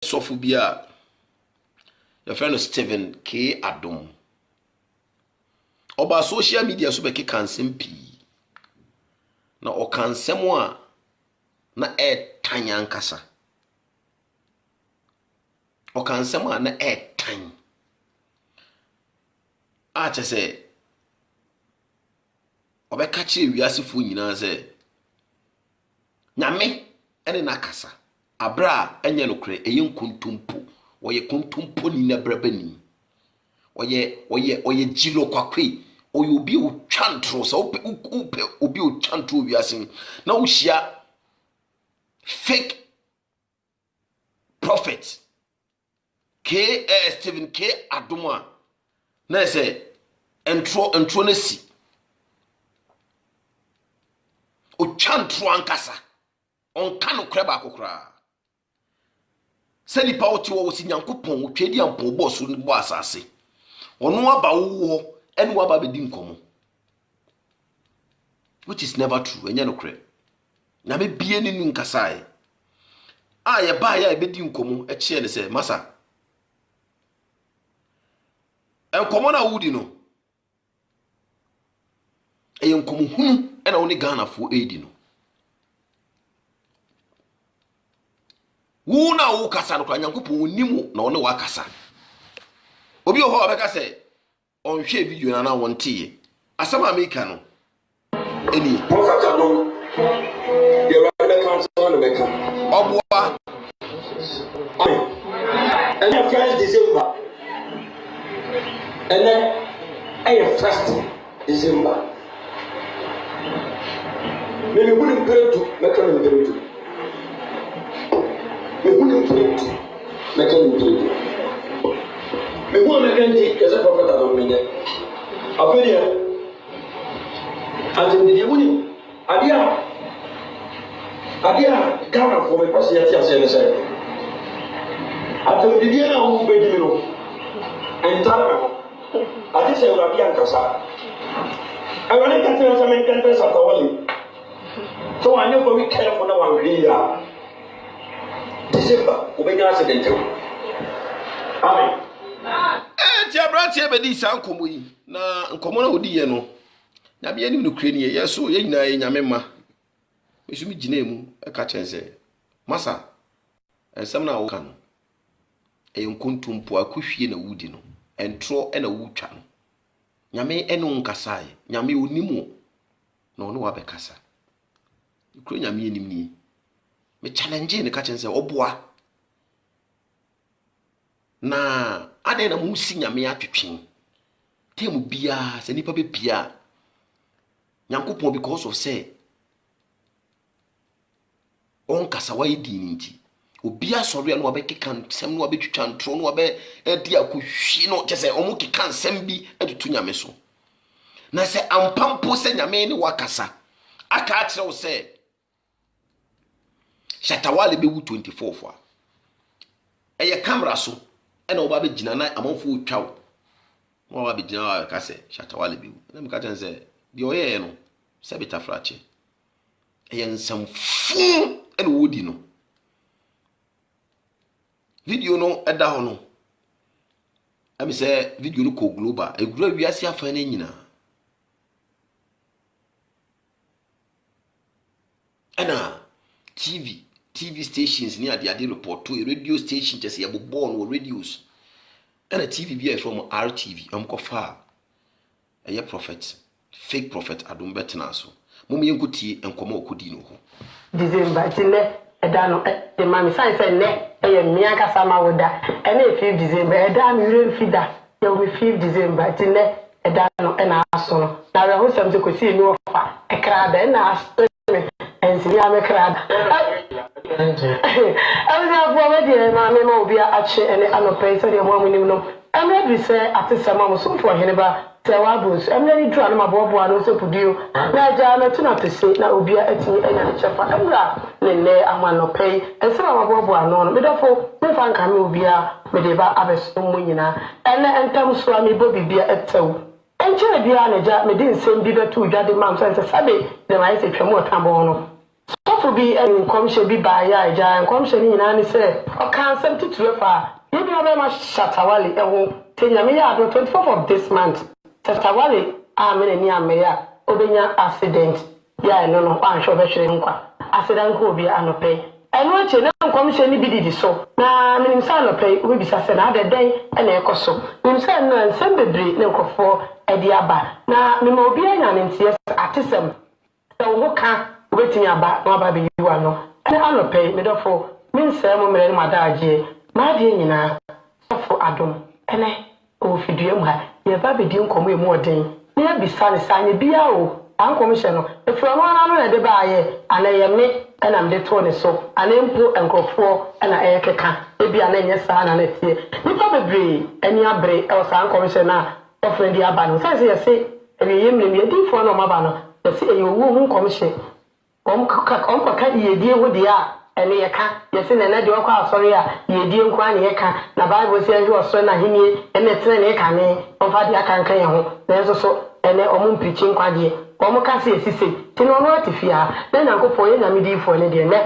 Sofubia, your friend Stephen K. Adom. Oba social media so be kansem pi. Na o kansem a na tanya nkasa. O kansem a na tan. A che se obeka che wiasefo nyina se nyame ene na kasa. Abra enye nokre eye nkontumpo. Oye kontumpo ni na brabani. Oye jilo kwakwe. Oye obi o twantro so obi o twantro wiase na wo hia fake prophet Stephen K. Adom na say entro na si o twantro ankasa onka no kra ba kokra sani pa oti wo si nyankopon twedi ampo bo so bo asase ono aba wo enu aba be di nkomo, which is never true. Enye no kre na me bie ni nkasai a ye ba ya be di nkomo e chie ne se masa enkomo na wudi no e nkomo hunu e na woni Ghana fo edi no wu na wu kasa no kwa nyankopon onimu na woni wa kasa obi ho obeka se on hwe video na wontie asama America no eni prophet Adom ye ra council no meka oboa and first December and then first December me wouldn't pray to meka no pray to me wouldn't pray to meka no pray to me who am against as a prophet Adom me apedia anti the wuni adia Ghana for me pass yati ase ne say atem the dia na wo be di no entara me adi se ura bia nkasa awale ka tell us men kan pesa tawali so anya go we careful na wan ya December obenya accident amen tia bratia be di san komo yi na nkomo na odi ye no na bia ni nukre ni ye so ye nyina ye nyame ma mesumi gina emu e ka chense masa ensem na wo kan e nkontumpo akohwie na wudi no entro e na wutwa no nyame eno nkasae nyame onimu na ono wa be kasa ikro nyame enim ni me challenge ni ka chense oboa na ade na musi nyame atwetwen temu bia se nipa be bia nyankopon because of say on kasa wa idini nti obia sori no abekeka nsem no abetwetwa ntro no abe edi akohwi no kese omo keka nsem bi etutu nyame so na se ampampo se nyame ni wakasa aka akire wo se shatawale be wu 24 fa eye camera so ena oba be gina na amanfo otwawo mo oba be gina ka se shatawale be wu na me ka tan se de oye no se betafrache eye nsam fu ena wodi no video no eda ho no ami se video no ko global egura wiase afa na nyina ena TV stations ni ade report to radio station tese ya bobo no radios ena TV bi from RTV amkofa eye prophet fake prophet Adom betena so mum yenkuti enkomo okodi no ho December tine eda no de mami sai say ne eye mia kasa ma woda ena 5 December eda mi remfida ye o 5 December tine eda no ena aso no na we ho sam se kosi ni ofa ekrada na aso ensi ya mekrada Eza for me dey na me ma obi ache ene anope so dey mo amunim no emre bi se atesama mo so for hene ba se wa bus emre ni dra no ma bobo anu so pudio na ja na tuna pese na obi atini enya ne chefa emra ne amanope ense ma bobo anu no me dofo me fa nka me obi a me dey ba abeso mo nyina ene entam so ami bo bibia etew enche bia na ja me di nsem bi betu dwade mam so ense sabe de ma ise twemo tambo no for be and come shall be by ya, and come shall in any say, or can't send it to a far. Maybe I very much Shatawali, and will tell me on 24th of this month. Shatawali, I'm in a near mayor, Obina accident. Yeah, no, I'm sure accident will be an pay. And what you know, commission be so. Now, I mean, son pay, we be said another day, and a coso. We send no and send the breed, no for a diaba. Now, me mo be an NCS artisan. So, who can't wait me about no baby you are no. And I'll pay me therefore. Means some woman in my dad, my dear, you know, for Adam. And I, oh, if you do, your baby didn't come with more day. Near be sunny, sign a beer. I'm commissioner. If you want to know the buyer, and I am me, and I'm the 20 so, and then and go for, and I can, maybe an any son and let's see. You probably any abre, else I'm commissioner, offering the abano. Says, say, and you me a deep for no mabano. You see, you won't commission. Uncle ye deal with the air, and you can't, yes, and I do a sorry, ye deal crying, you can, the Bible says you are son, and he, and it's an ecane, of what you can carry home. There's also, and then omun preaching quaddy. Omukasi esisi ti no no atifia na nyanko poye na medi fo ne de ne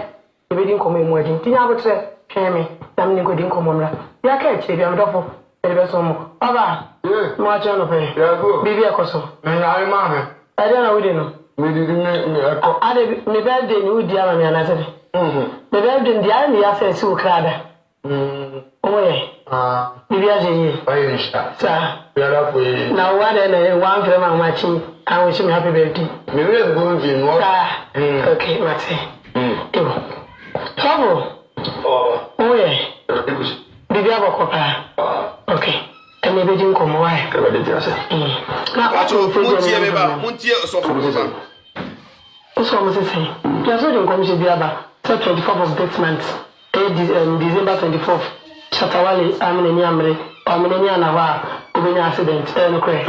e be din komo emodi ti nya botre tweme na me ngodi nkomo mra ya ka eche bi amdofo e be so mo baba mo acha no pe bibi ekoso me ya ma me ade na wudi no me di me eko ade me birthday ni wudi ama me anase me birthday ndi ani ya se su krada oye bibi aje yi ayi sha sa biara fo yi na wade na one frame amachi I wish you happy birthday. Me will go in what? Okay, Mate. Trouble. Oh, yeah. Bibi Abokopa. Okay. And maybe you come away. Now, what you say about Muntia or something? Also, Mrs. Say, you are so come to Biaba, 24th of this month, December 24th. Shatawali, I'm in Yamre, I'm in Yanawa. Accident, one okay,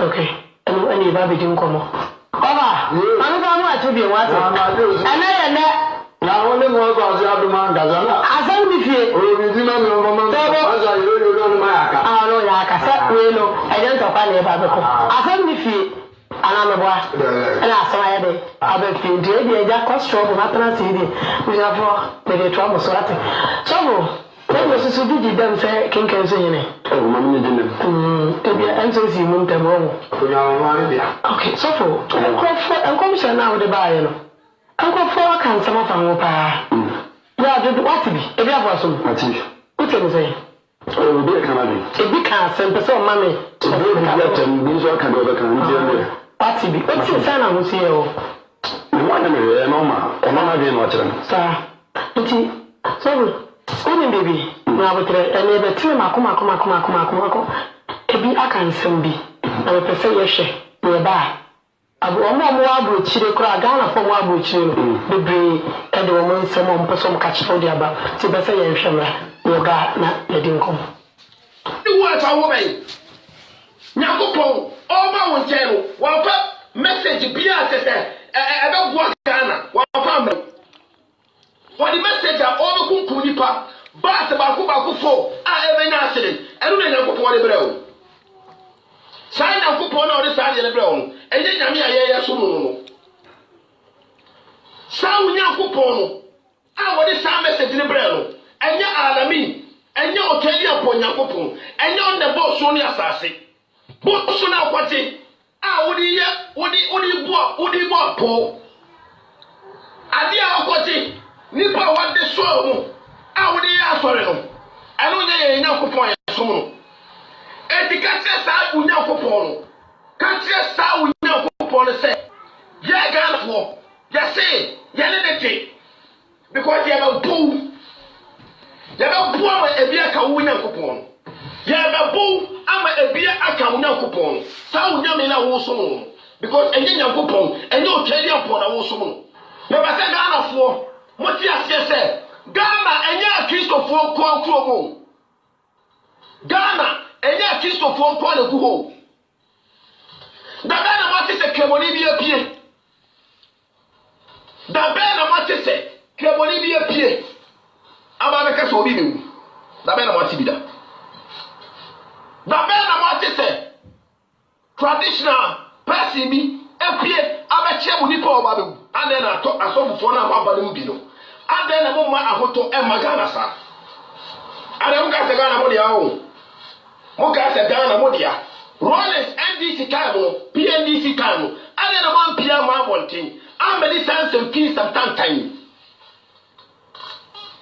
okay, and any baby didn't come. Baba, I'm not to be what and now only more of the other man does not. I said, if you remember, I know Yaka, I don't talk about I said, if you and I'm a boy, and I saw it. I bet you did, that cost trouble, not to see it. We have for the trouble, so. What was so did you then say, King can say in it? Oh, Mammy didn't. To be answers you won't have wrong. Okay, so for I'm commissioner now with the buyer. Uncle for can some of them pa. Yeah, did what to be? If you have some, what can you say? Oh, dear Canada. A big car sent us on mammy. So we let them use your can over what to be? What's your son? I will see you. One minute, Mama, or Mama didn't watch them. Sir, so. Only baby, now with a neighbor, Makuma. Ebi aka nsem bi. Na me pese ye hwe. We ba. Abo omo abro chire kura Ghana fo mo abro chire no. Bebre e de omo nsem o mpeso mo ka chire odi aba. Ti pese ye hwe mra. Wo ga na ye di nkom. Ni wo ta wo ben. Nyakopon, o ma wo nche no. Wa pa message bi a tese e be go Ghana. Wa pa me. For the message of all the Kunipa, Bass about Kubako, I have an accident, and then I put one of the sign of coupon on the side of the brown, and then I am so. Sound young coupon. I want this time message in the brown, and your alamy, and your hotel upon your coupon, and you're on the boss on your sassy. But so now, what's it? I would you walk, Paul? I dear, what's it? Nipa what the soul, I would ask for it. I don't know enough upon some. And the catches out with no coupon. Catches out with no coupon and say, yeah, gun for. Just say, yeah, because you have a boo. You have a poor a beer cow coupon. You have a boo, I'm a beer account coupon. Sound young in a woman. Because a young coupon, and no tell you upon a woman. Never said Ghana for. What you say, Ghana and ya Christopher Kwan Ghana and ya Christopher Kwan Kuho. The Ghana what is a Cabolivia Pie. The Ghana what is a Cabolivia Pie. America so be you. The Ghana what to be done. The Ghana what is a traditional person be a Pie abɛkyɛ mu nipa ɔba bɛwu adɛn na atɔ asɔfofoɔ no aba no mu bi no adɛn na moma ahotɔ ɛma Ghana saa adɛn moka sɛ Ghana mo dea o moka sɛ Ghana mo dea Rollins NDC time no PNDC time no adɛn na mampia ma abɔnten amɛde saa nsɛm fii samtantan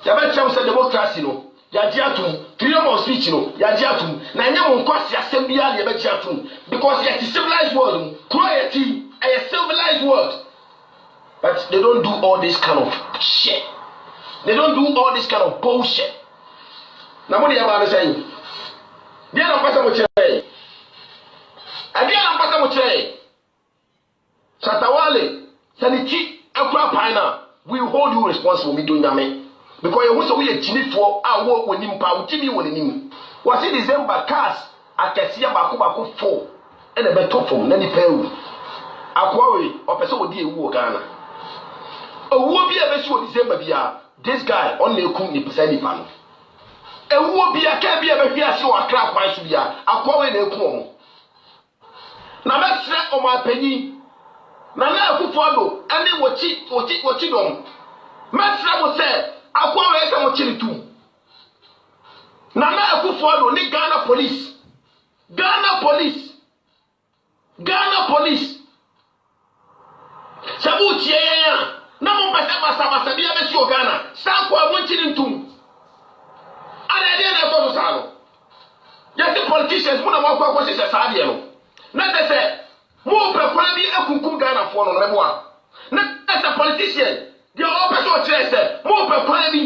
yɛbɛkyɛm sɛ democracy no yagye atom freedom of speech no yagye atom na ɛnyɛ mo nkwasi asɛm biara na yɛbɛgye atom because yɛte civilized world mu kuro yɛti a civilized world, but they don't do all this kind of shit. They don't do all this kind of bullshit. Now, what do you have to say? They don't pass much. Again, I'm passing much. Shatawale, Sanity, Akra Pina, we hold you responsible. We do nothing because you also we a chinny for our work with him. Power, Jimmy, with him. Was it December cast? I can see a Baku 4 and a better form. Then he pay. Akwawe or person would be a war Ghana. A war be a vessel December bia. This guy only kum ni pesani pano. A war be a can be a bia so a crap by Subia. Akwawe ne kum. Na let's set on my penny. Na ku follow and then what it on. Mesra will say Akwawe is a mochili too. Na ku follow ni Ghana police. Ghana police. Ghana police. Sabuti ya na mo basa bia be si Ghana sanko abonchiri ntum ana de na to sa no yes politicians mo na mo kwa se sa de no na te se mo pe kwa bi akunkum Ghana fo no rebo a na as a politician they all person chere se mo pe kwa bi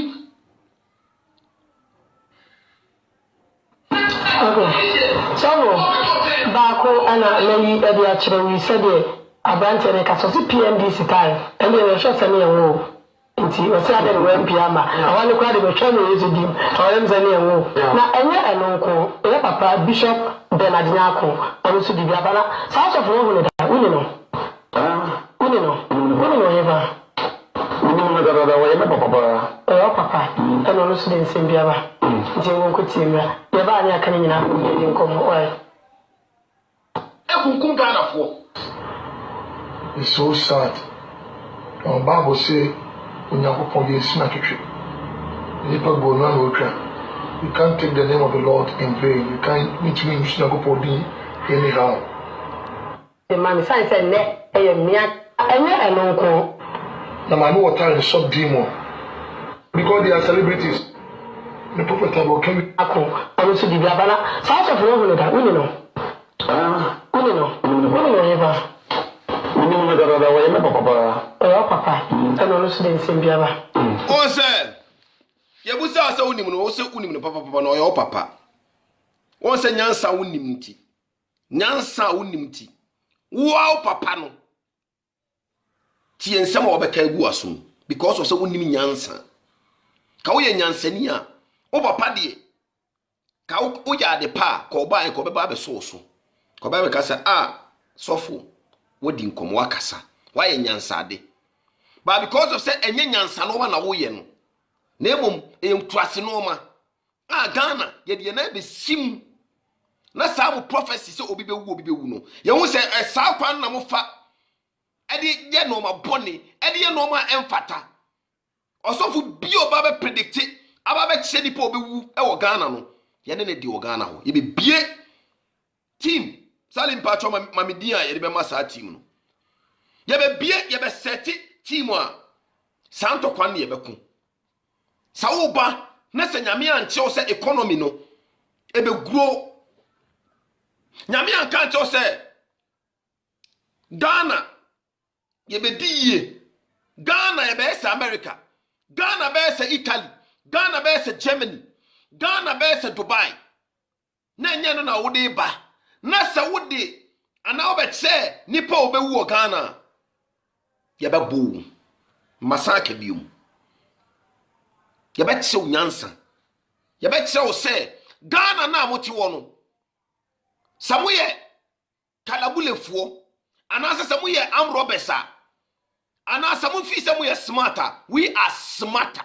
so baako ana leyi e dia chere wi se de Abante ne ka so PNDC time and they show same yan nti o se ade no MP ama awale kwa de be twa no yezu dim awale mzani yan na enye enonko e papa Bishop Bernard Nyako onu su di biabana sa so fo hu ne da uni no yeba uni no da wa yeba papa papa onu su de nsem biaba nti won ko timra yeba anya kan nyina ko di nkomo oi ekunkum Ghana fo. It's so sad. The Bible says, when you go for the sinakitri, you can't take the name of the Lord in vain. You can't meet me in go for the anyhow. The man said, "Ne, I am near Now I know what time is sub demon because they are celebrities. The prophet will come. I will see the Biabana. South of Rome, that we know. Ever. Papa, and also in Simbiaba. Oh, sir, Yabusa, so unim, also unim, papa, no, your papa. Once a nyansa unimti. Nyansa unimti. Wow, papa, no. Tea and some of the Kaguasum, because of so unim nyansa. Kauya nyansania, over paddy. Kau uya de pa, koba and koba sauce. Koba casa, sofu. Wodi nkom wakasa why nyansade but because of say enye nyansa no na wo ye no na emom entwase no ma Ghana ye de na be sim na sa mo prophecy say obi bewu no ye hu say sa kwan na mo fa e de ye no ma bone e de ye no ma emfata osofu bi oba be predict aba be kye nipa obewu e wo Ghana no ye ne di wo Ghana ho ye be bie team Salim Pacho Mamidia, ye be massa team no. Ye be bie, ye be seti team a Santo Kwan ye be kun. Sa wo ba na se nyame anche o se economy no e be grow. Nyame anka anche o se Ghana ye be di ye. Ghana ye be se America. Ghana be se Italy. Ghana be se Germany. Ghana be se Dubai. Na nya no na wo de ba. Na sa wode ana obetse nipa obewu Ghana ye be bo masaka bium ye be tse onyansa ye be tse o se Ghana na moti wo no samuye kalabulefuo ana se samuye amrobesa ana samu fi samuye smarter we are smarter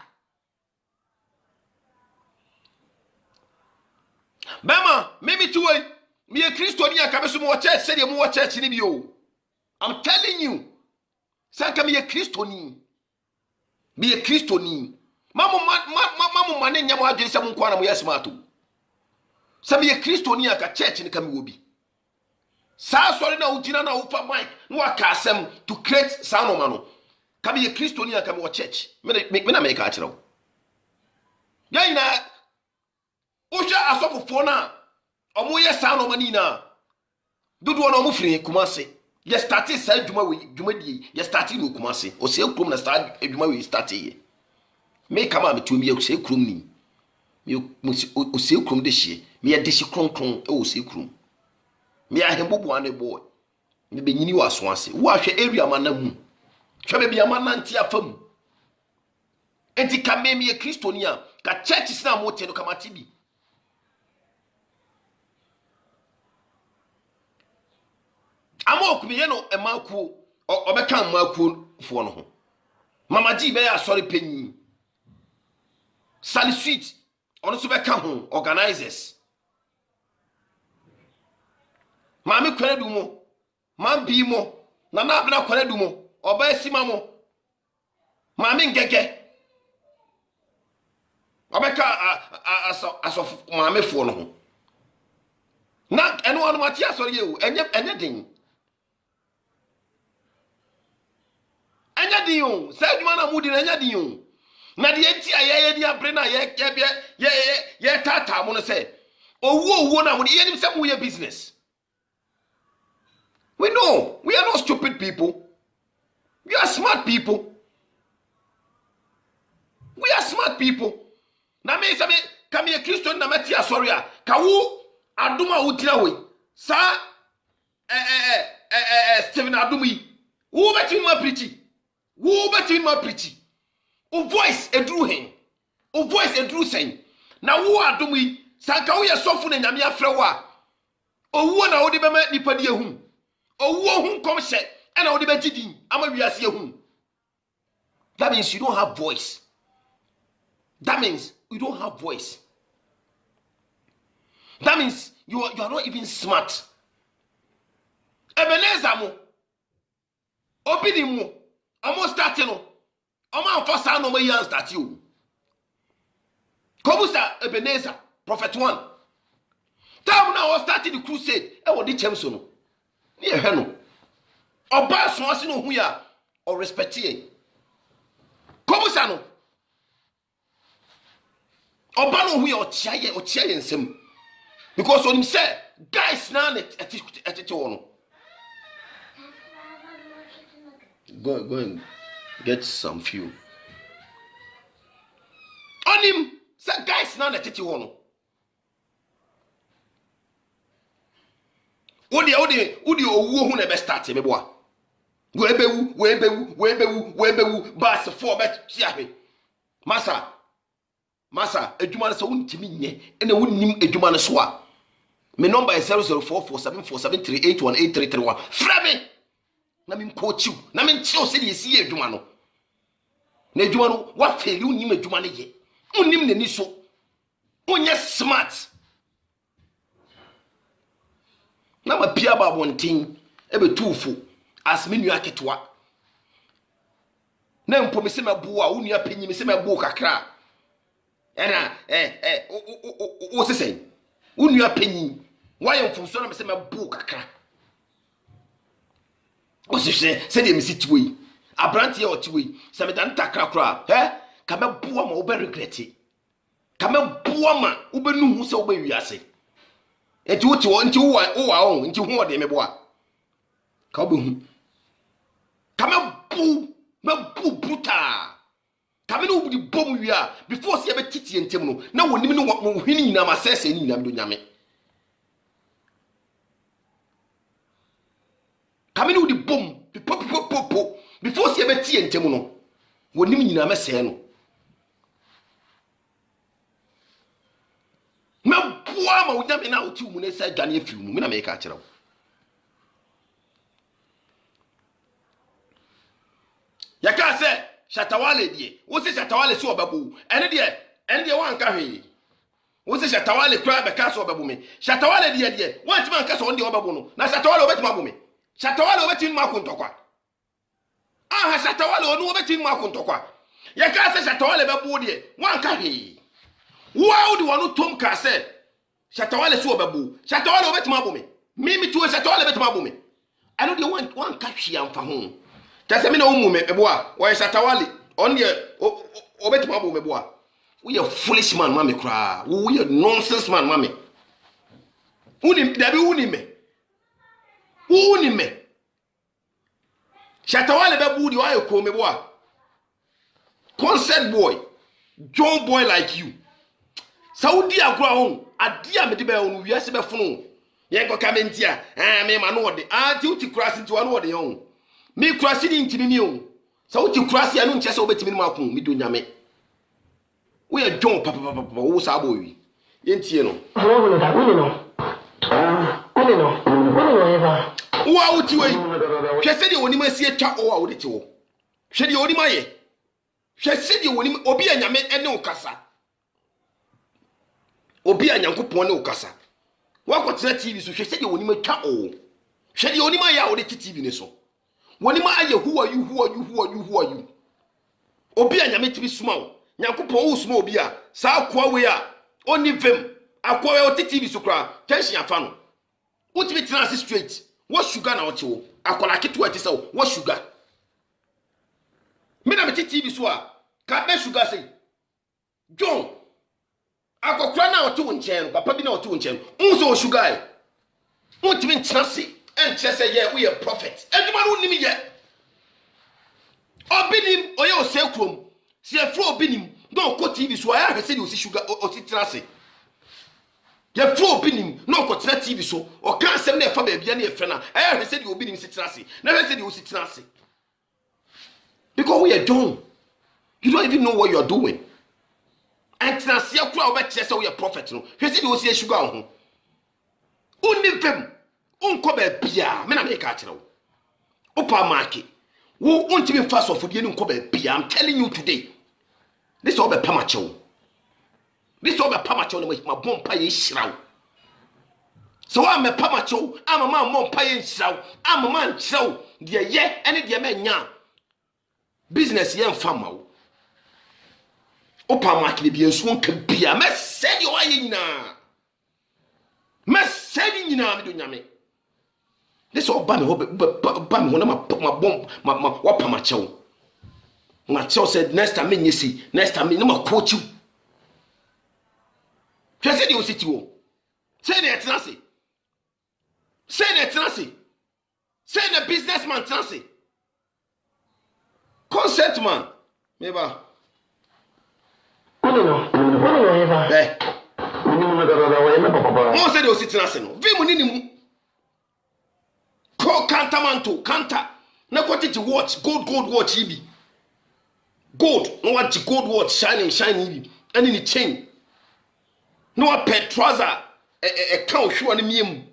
Bema maybe tuwe me a Christian ya kabesu mo church say mo church ni bi o I'm telling you sanka me ye kristoni mamu mane nyamo adwene se mo kwa na mo yesmato se me ye kristoni aka church ni ka me wobi sa sori na ugina na ufa mic no aka asem to create sound no ka me ye kristoni aka me wo church me na me ka akirawo ya ina o hwa asofofo na omo ye sound no mani na dodo na omo firi Kumasi ye start sa dwuma die ye start no Kumasi o se krom na start dwuma we start ye me kama me tumi ye se krom ni me o se krom de hie me ye de hie kronkron e o se krom me ahembobo ane boy me benyini wa so ase wo ahwe area manamu hwe be bia mananti afam enti ka me ye kristonia ka church sina mo te no kamati bi ama okumiye no emaku obeka maku fo no ho mama ji be ya sorry penyi Sally Sweet ono so beka ho organizers mami kwere du mo man bi mo na na abna kwere du mo oba esima mo mami ngege obeka aso mami fo no ho na eno ono mati asori ye o enye din anya diyo say dwuma na mudi na anya diyo na de enti ayeye di abre na ye tata mo no say owo na mudi ye nim say mo ye business. We know we are not stupid people. We are smart people. We are smart people. Na me say me ka me Christian na mati asori a ka wo adoma wo tira we sa Stephen Adumi wo beti ma preach. Wo beti ma preach. O voice edru hen. O voice edru sen. Na wo adom yi sanka wo ye sofo na nyame afre wo a. Owo na wo de be ma nipa de ehun. Owo hun kom hye e na wo de be gidin ama wiase ehun. That means you don't have voice. That means you don't have voice. That means you are not even smart. Ebenezer mo. Obidi mo. Almost starting no. Oma for sa no me start you. Kobusa Ebenezer, Prophet 1. Time now was starting the crusade. E wo di chemso no. Ni ehwe no. Oba so ase no hu ya o respect ye. Kobusa no. Oba no hu ya o chia ye nsem. Because on him say guys na etete wo no. Go and get some fuel. On him, say guys now the titi one. Odi owo hu na be start me boa. We bewu bas 4 bet chiahe. Masa edwuma so untimi nye ene wonnim edwuma no so a. Me number is 00447473818331. Frame na me coach na me nche o se de esi edwuma no. Na edwuma no wa fail unnim edwuma no ye. Unnim nani so. Onye smart. Na ma pia ba bontin ebe tufu as me nua ketwa. Na mpo me se mabu a unua panyi me se mabu kakra. Ena o se sen. Unua panyi wa ye mfumso na me se mabu kakra. O se de me sitwe. Abrante o tiwe. Se me dan takra kra. Ka me bua ma obe regreti. Ka me bua ma obe nu hu se obe wiase. Enti wo ti wo nti wo wa nti hu ode me bua. Ka obe hu. Ka me bu bruta. Ka me no bu di bom wia before se be titi entem no. Na wonim no hwini nyina ma sese ni nyina me do nyame. Ka me no di bom popo before se be ti entem no. Wonim nyina me se no. Me bua ma wonya me na oti mu ne se dwane afi mu me na me ka kire wo. Ya ka se Shatawale die wo se Shatawale so obabu ene de wan ka hwe wo se Shatawale kura be ka so obabu me Shatawale die wan ti man ka so onde obabu no na Shatawale obetima bu me Shatawale obetima ku ntokwa ah Shatawale onu obetimi makontokwa ye ka se Shatawale bebo de wan ka hwe wo de wonu tom ka se Shatawale so bebo Shatawale obetimi abome mimi tuwe Shatawale obetimi abome ano de wan ka hwe amfa ho ta se me na umu me bebo a wo Shatawale on de obetimi abome bebo a we a foolish man mama kra we a nonsense man mama uni dabi uni me Shatawale bebo de wa ye ko me bebo a concert boy John boy like you Saudi agro hon adia me de be hon wiase be funu ye ko kamentia me ma no de ti uti kurasi ti wa no de hon me kurasi ni ntimi ni hon Saudi kurasi anu nche se obetimi ma kun mi do nyame we are John papa wo sa boy ye ntie no no da uni no eva wa uti we hwe se de onima sie twa o a wo de ti wo hwe de onima ye hwe se de onima obi anyame ene okasa obi anyankopon ne okasa wakotena TV so hwe se de onima twa o hwe de onima ya wo de TV ne so wonima aye who are you obi anyame tibi suma wo nyankopon wo suma obi a sa akwa we a oni vem akwa we o TV so kra tension afa no utimi tena straight what sugar na ote wo akola ketu ati sa wo sugar me na me TV so a ka be sugar say John akokra na ote wo nchen papa bi na ote wo nchen unso sugar utimi tena se enche say ye we a prophet eduma no nimi ye obinim oye osekrom si efro obinim no ko TV so ya hwese di osi sugar osi tena se ye fro obinim no ko tena TV so o kan asem na efa ba bia na efe na ya hwese di obinim si tena se na hwese di osi tena se because we are done you don't even know what you are doing and tena se akura obeche say we are prophet no hwese di osi sugar ho univem unko ba bia me na me ka kire wo opa market wo untimi fast of die ni unko ba bia I'm telling you today this all be pamacho this all be pamacho no ma bompa ye hiraw so wa me pamacho ama ma bompa ye hiraw ama ma nchiraw de ye ene de ma nya business ye mfama wo opa market bi enso nka bia me said yo aye nyina me said nyina me do nyame this all ba me na ma bom ma wa pamacho na tell said next time me see next time me ma coach you hwe se de o siti wo say na tenase say na businessman tenase concept man me ba no eva mo say de o siti tenase no vi mu ni mu ko kantamanto kanta na ko titi watch gold watch ibi gold no what gold watch shining any ni chain no what pet trouser e kan hwo na miem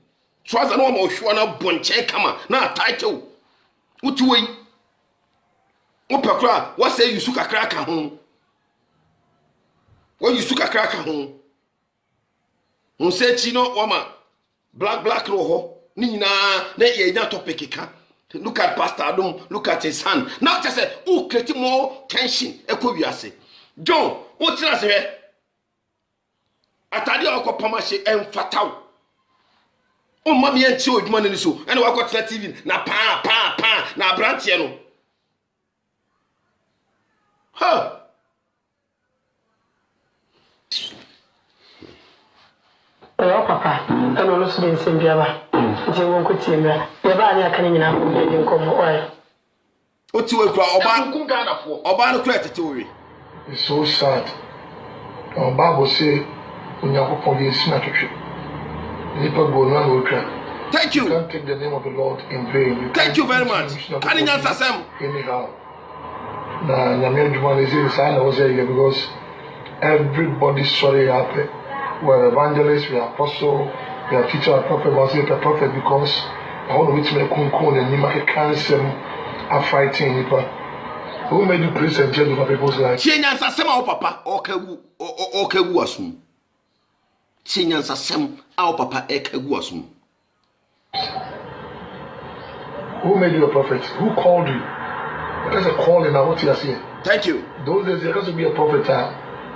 trouser no ma hwo na bonche kama na title utuwe wo pekra what say you suka kraka ho wo you suka kraka ho on say chi no wo ma black ro ho ni nyina na ye nya topic ka. Look at Pastor Adam, look at his hand. Now just say, who create more tension? Eko wiase. John, what you say? Atade akọ pamashe emfataw. O mami enti odwuma ne so. Ene wakọ tena TV na pa na brantie no. Ha. Papa, eno no so be nsembia ba. Je won ko tiemra. Ye ba anya kan nyina ko de nkomo oy. O ti we kura oba no kura tete we. It's so sad. Bible say Unyakopon ye sina twetwe. Nipa go no no kra. Thank you. You can't take the name of the Lord in vain. Thank you very much. Can you answer some? Anyhow. Na nyame adwuma ne say say na was here because everybody's sorry happen. We're evangelists, we are apostle, we are teacher, prophet, we are a prophet because I want to meet me kunkun and you cancer are fighting nipa. Who made you praise and judge over people's lives? Chenyansa sem a papa okagu asum. Chenyansa sem a papa ekagu asum. Who made you a prophet? Who called you? That's a calling now. What you are saying? Thank you. Those days, there has to be a prophet.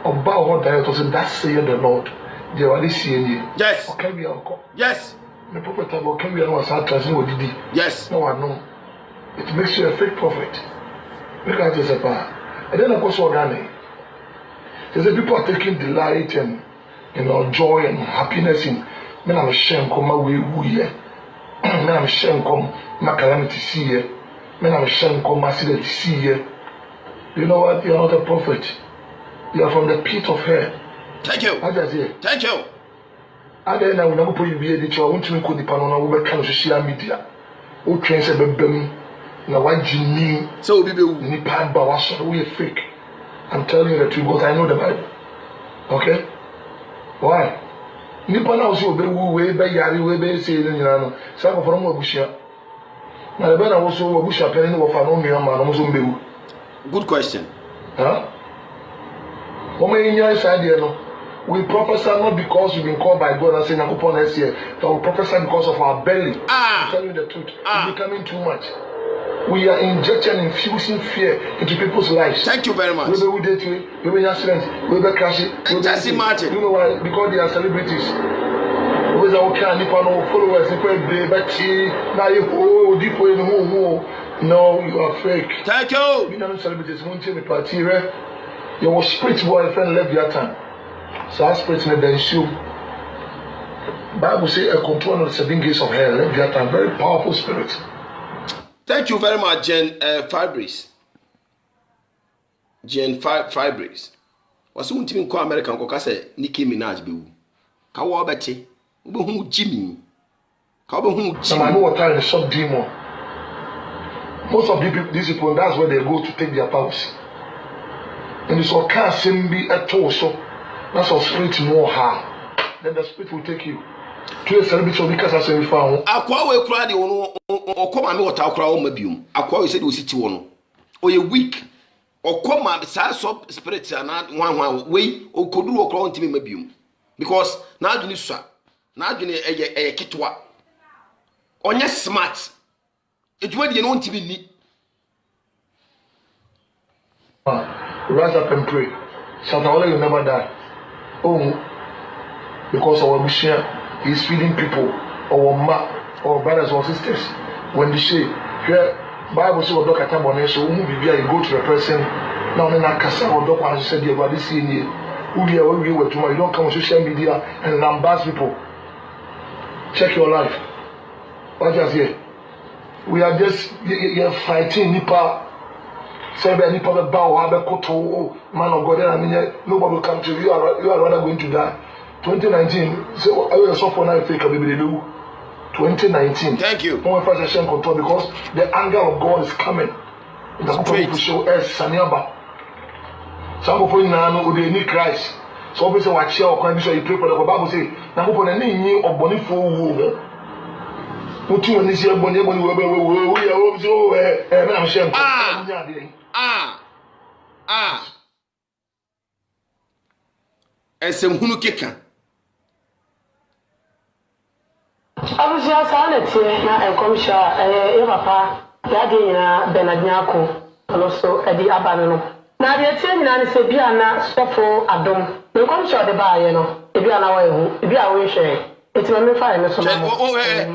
About what director said, that say the Lord. They were this year. Yes. Okay, we are. Yes. The prophet about can we know start trusting what did he? Yes. No, I know. It makes you a fake prophet. Look at this, and then of course, organic. There's a people are taking delight and joy and happiness in. Men I'm ashamed come my way woo ye. Men I'm ashamed come my calamity see ye. Men I'm ashamed come my accident see ye. You know what? You are not a prophet. You are from the pit of hell. Thank you. I just say. Thank you. And then I will never put you be editor. I want to make the panel over kind of social media. O train say bebem. Na why Jimmy? So we be Nipa Bawasha. We are fake. I'm telling you the truth because I know the Bible. Okay? Why? Nipa na also be we be yari we be say you know. Some of them Abushia. Na the ben also Abushia penny no fa no me man no so mbewu. Good question. Huh? We prophesy not because we've been called by God and saying upon us here, but we prophesy because of our belly. I'm telling you the truth. It's becoming too much. We are injecting and infusing fear into people's lives. Thank you very much. We will date we will accidents, we will crash it. Martin. You know why? Because they are celebrities. Always our can followers, now you deep way no, you are fake. Thank you. You know celebrities won't tell me party, your spirit boyfriend left your time. So our spirit in the issue. Bible say a control of the 7 gates of hell left your time. Very powerful spirit. Thank you very much, Jen Fibris. Jen Fibris. Was one team call American Cocasa, Nicki Minaj Bill. Kawa Betty, who Jimmy. Kawa who Jimmy. I know what time the sub demon. Most of these people, that's where they go to take their powers. And it's all can't seem be a torso. That's our spirit more harm. Then the spirit will take you to a celebrity because I say we found. Aqua will cry the one or come and what our crowd may be. Aqua said we sit one. Or a week or come and size up spirits and not one way or could do a crown to me maybe. Because now you need a kitwa. On your smart. It's when you don't even need. Rise up and pray. Shatawale will never die. Oh, because our mission is feeding people, our brothers or sisters. When they say, here, Bible says, "Doc at Tabone," so you go to the person. Now, in a casa or doc, as you said, you are this in here. We were tomorrow. You don't come on social media and lambast people. Check your life. What just here? We are just fighting Nipa. Say Nipa bow, have a koto, man of God, and nobody will come to you. You are rather going to die. 2019. So I will suffer now. Fake baby do. 2019. Thank you. No one first control because the anger of God is coming. The people show us Sanyaba. Some of you now they need Christ. So obviously, watch your coin. So you pray for the Bible. Say, now go for the name of Boniface. What you want to see a bonnet when we are so I'm sure. And some who kick. I was just on it now and come share papa, Yadina Benadniako, and also Eddie Abano. Now the attending and say, Biana, Sopho, Adam, you come share the bar, you know, if you are now, if you are wishing, it's a member fire,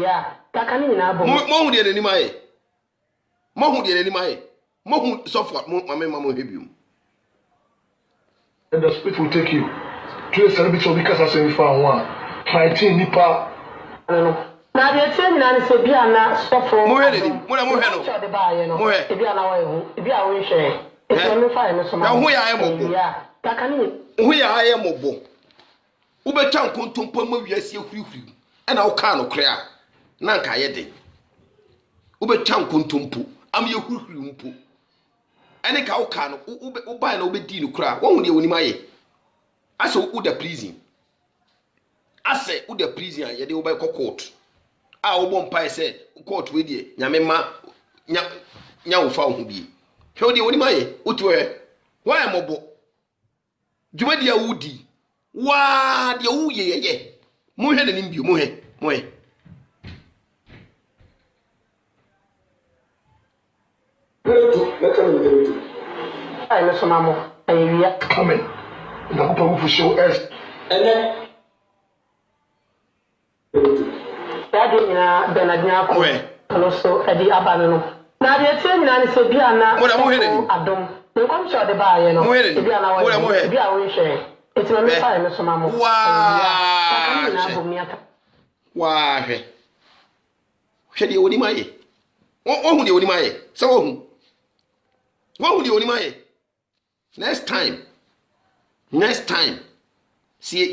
yeah. Mo de ni mai. Mo de ni mai. Mo suffer mo hebium. And the spirit will take you to a celebrity because I say we found one. Fighting Nipa. Now the attending and say Biana suffer. Mo he the bar, you know. If you are now, if you are wishing, it's a member fire. Now who I am, yeah. Who I am mobo. Ube chan kuntumpo mo wiase hurihuru. And I'll can cry. Nanka yede ube twan kontompo am ye hurhuru mpo ene ka wo ka no ube ba na ube di no kura wo hu de woni maye ase wo da prison ase wo da prison yede wo ba court a wo bom pai se court we die nyame ma nya wo fa wo bi hwe de woni maye wotu wa ya mobo djuma dia wudi wa de wo ye mo hwe na nim bio mo hwe I know some more. I coming. Na kupa for show us. And then Dadina Benadina and also Eddie Abanano. Now the attending and said, Diana, Adam. You come to the bar, you know. It's my time, Mr. Mamma. Why? Should you only my? What would you only my? So, what would you only my? Next time. See,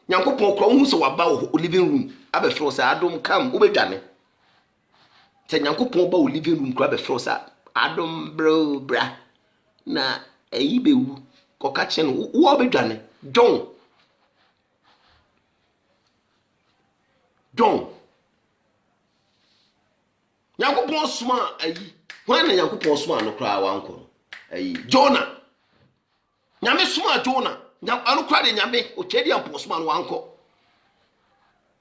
Yanko Pon so about living room. Abe Frosa, Adam come, Ubedane. Say Yanko Pon about living room, grab a Frosa. Adam bra. Na Eibe Kokachin, who Ubedane. John. Yanko Pon smart, when Yanko Pon smart no cry uncle. Jonah. Nyame smart Jonah. Anu cry nyame o tedi ampo soma no anko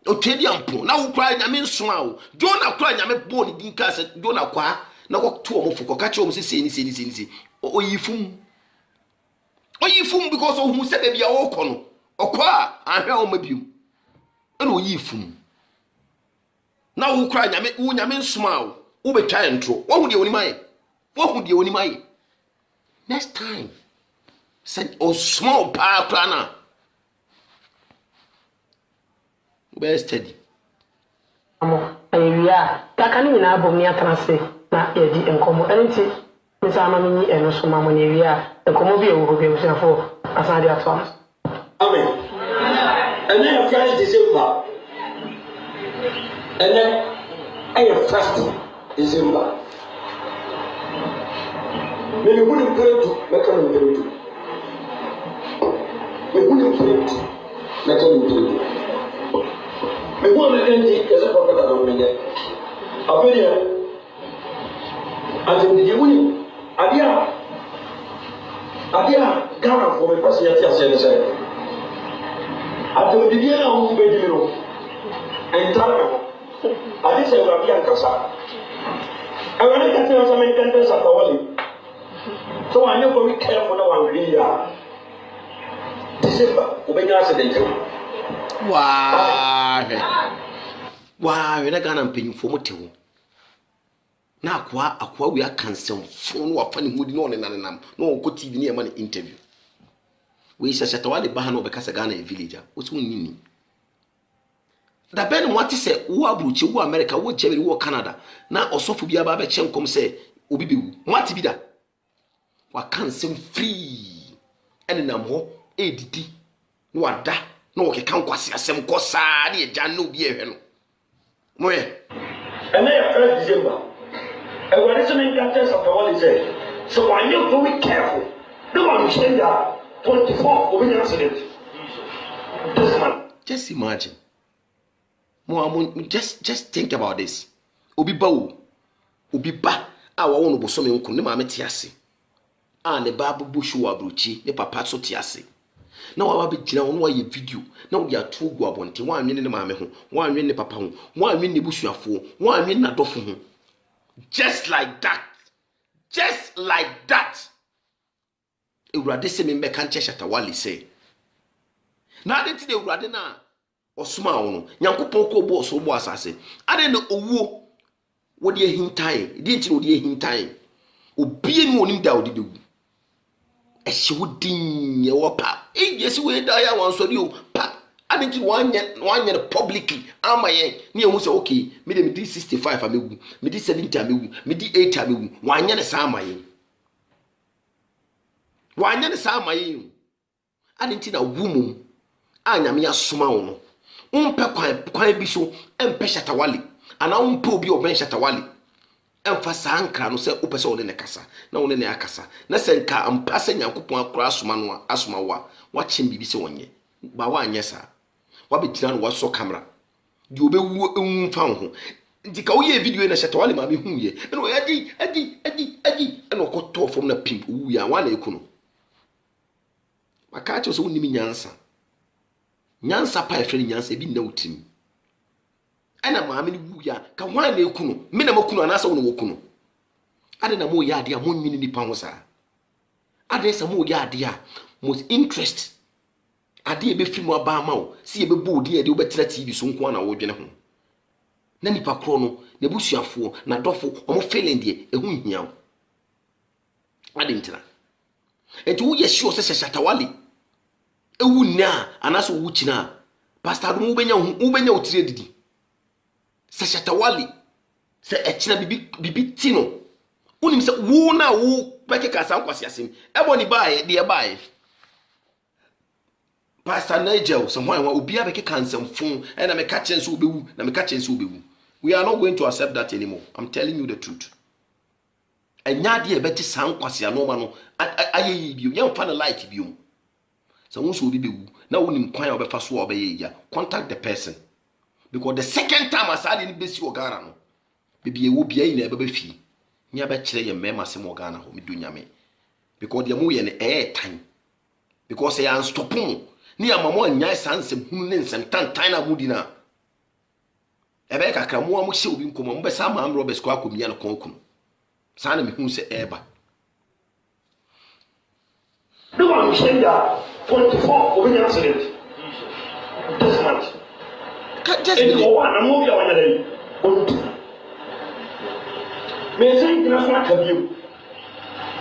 o tedi ampo na wo cry nyame soma o Jonah cry nyame bo ni din ka se Jonah kwa na ko to omofo ko ka che omse se ni oyifum because o hu se be bia wo kɔ no okwa ahwe o mabium na oyifum na wo cry nyame soma o wo betwa entro wo hu de oni mai next time said or small power planner. Where's Teddy? Yeah, Takani na Bomia Transe, na Eddie and Como Entity, Miss Amani and Osama Monia, the Comobio who gave us for Asadia Thomas. Amen. And then first December. And then I am first December. Maybe we wouldn't pray to make a we wouldn't print metal. We want to end it as a prophet. I don't mean that. I mean, I think the winning. Adia, Ghana for me, person yet, yes, I told the dear who made you and tell me. I did say, Rabia Kasa. I want to get some Americans at the Wally. So I know very careful now and really are. December, ubenya accident. Wow, na Ghana mpanyimfo motewo. Na akwa we cancel phone wa fani mudi no nenanam. No ko TV ne ma interview. We Shatawale ba ha no bekasa Ghana villager. Osu nyini. Da ben wati se wo abruchi wo America wo Germany wo Canada na osofo bia ba be chenkom se obi bewu. Wati bi da. Wa cancel free. Enenam ho edidi no wada no ke kan kwase asem kosa na eja no bi ehwe no moye and then 1st December and what is the intention of the one say so when you do it careful no one say that 24 over the accident this man just imagine just think about this obi ba a wo no boso me nko ne ma meti ase a ne ba bubushu wa bruchi ne papa so ti ase na wa be gina won wa ye video na wo ya to gu abonte wa anwe ne maame ho wa anwe ne papa ho wa anwe ne busuafo wa anwe na dofo ho just like that Ewurade se me mbeka nche Shatawale say na ade ti de Ewurade na osuma wo no Nyankopon ko bo so bo asase ade na owuo wo de hintai di nti wo de hintai obie ni wonim da wo de bewu ehye wodin ye wo pa yesi we da ya wan so de o pa ade nti wanye publicly amaye ne ehun se okay me de me di 65 amegu me di 70 amegu me di 80 amegu wanye ne sa amaye ade nti na wumum anyame asoma wo no umpe kwan bi so empe Shatawale ana umpe obi oben Shatawale emfa sankra no se upese wo ne kasa na wo ne akasa na se nka ampa se Nyankopon akora asoma wa chim bibi se wonye ba wa anyesa wa be gina no wa so camera di obewu enfa ho nti ka wo ye video na Shatawale ma be hu ye no adi eno ko to fom na pimp wu ya wa na ekuno maka cho so woni nyansa pa efre nyansa bi na utim ana maame ni wu ya ka wan na ekuno me na makunu anasa wo no wokuno ade na mo ya ade a mo nwini nipa ho saa ade sa mo ya ade a most interest ade e be fi mo aba ma wo si e be bo odi e de wo betera TV so nko na wo dwene ho na nipa kro no na busuafo na dofo omo feeling de ehu hia wo ade ntina enti wo ye sure se Shatawale ewu na anaso wo china pastor Adom wo benya wo tire didi se Shatawale se echina bibi tino unim se wo na wo peke ka san kwase asem ebo ni bae de bae Pastor Nigel so hwan obi abeke kansem fun e na me ka chen so obewu na me ka chen so obewu. We are not going to accept that anymore. I'm telling you the truth. Enya de e beti san kwase anoma no ayeyi bio yem fa na light bio so won so obi bewu na wonim kwan a obefa so obeye ya contact the person because the second time asade ni besi ogana no bibie wo bia yi na ebe fi nya be kire ye mema se mo ogana ho medu nyame because de mo ye ne tan because they are unstoppable ni amamo anya sansem hunu ne nsem tantan na mudi na ebe kakra mo am hye obi nkomo mo be sa ma am Roberts kwa akomia no konkun sa na me hunu se eba no one saying that 24 over the accident this month just and the one I'm moving on the me say international career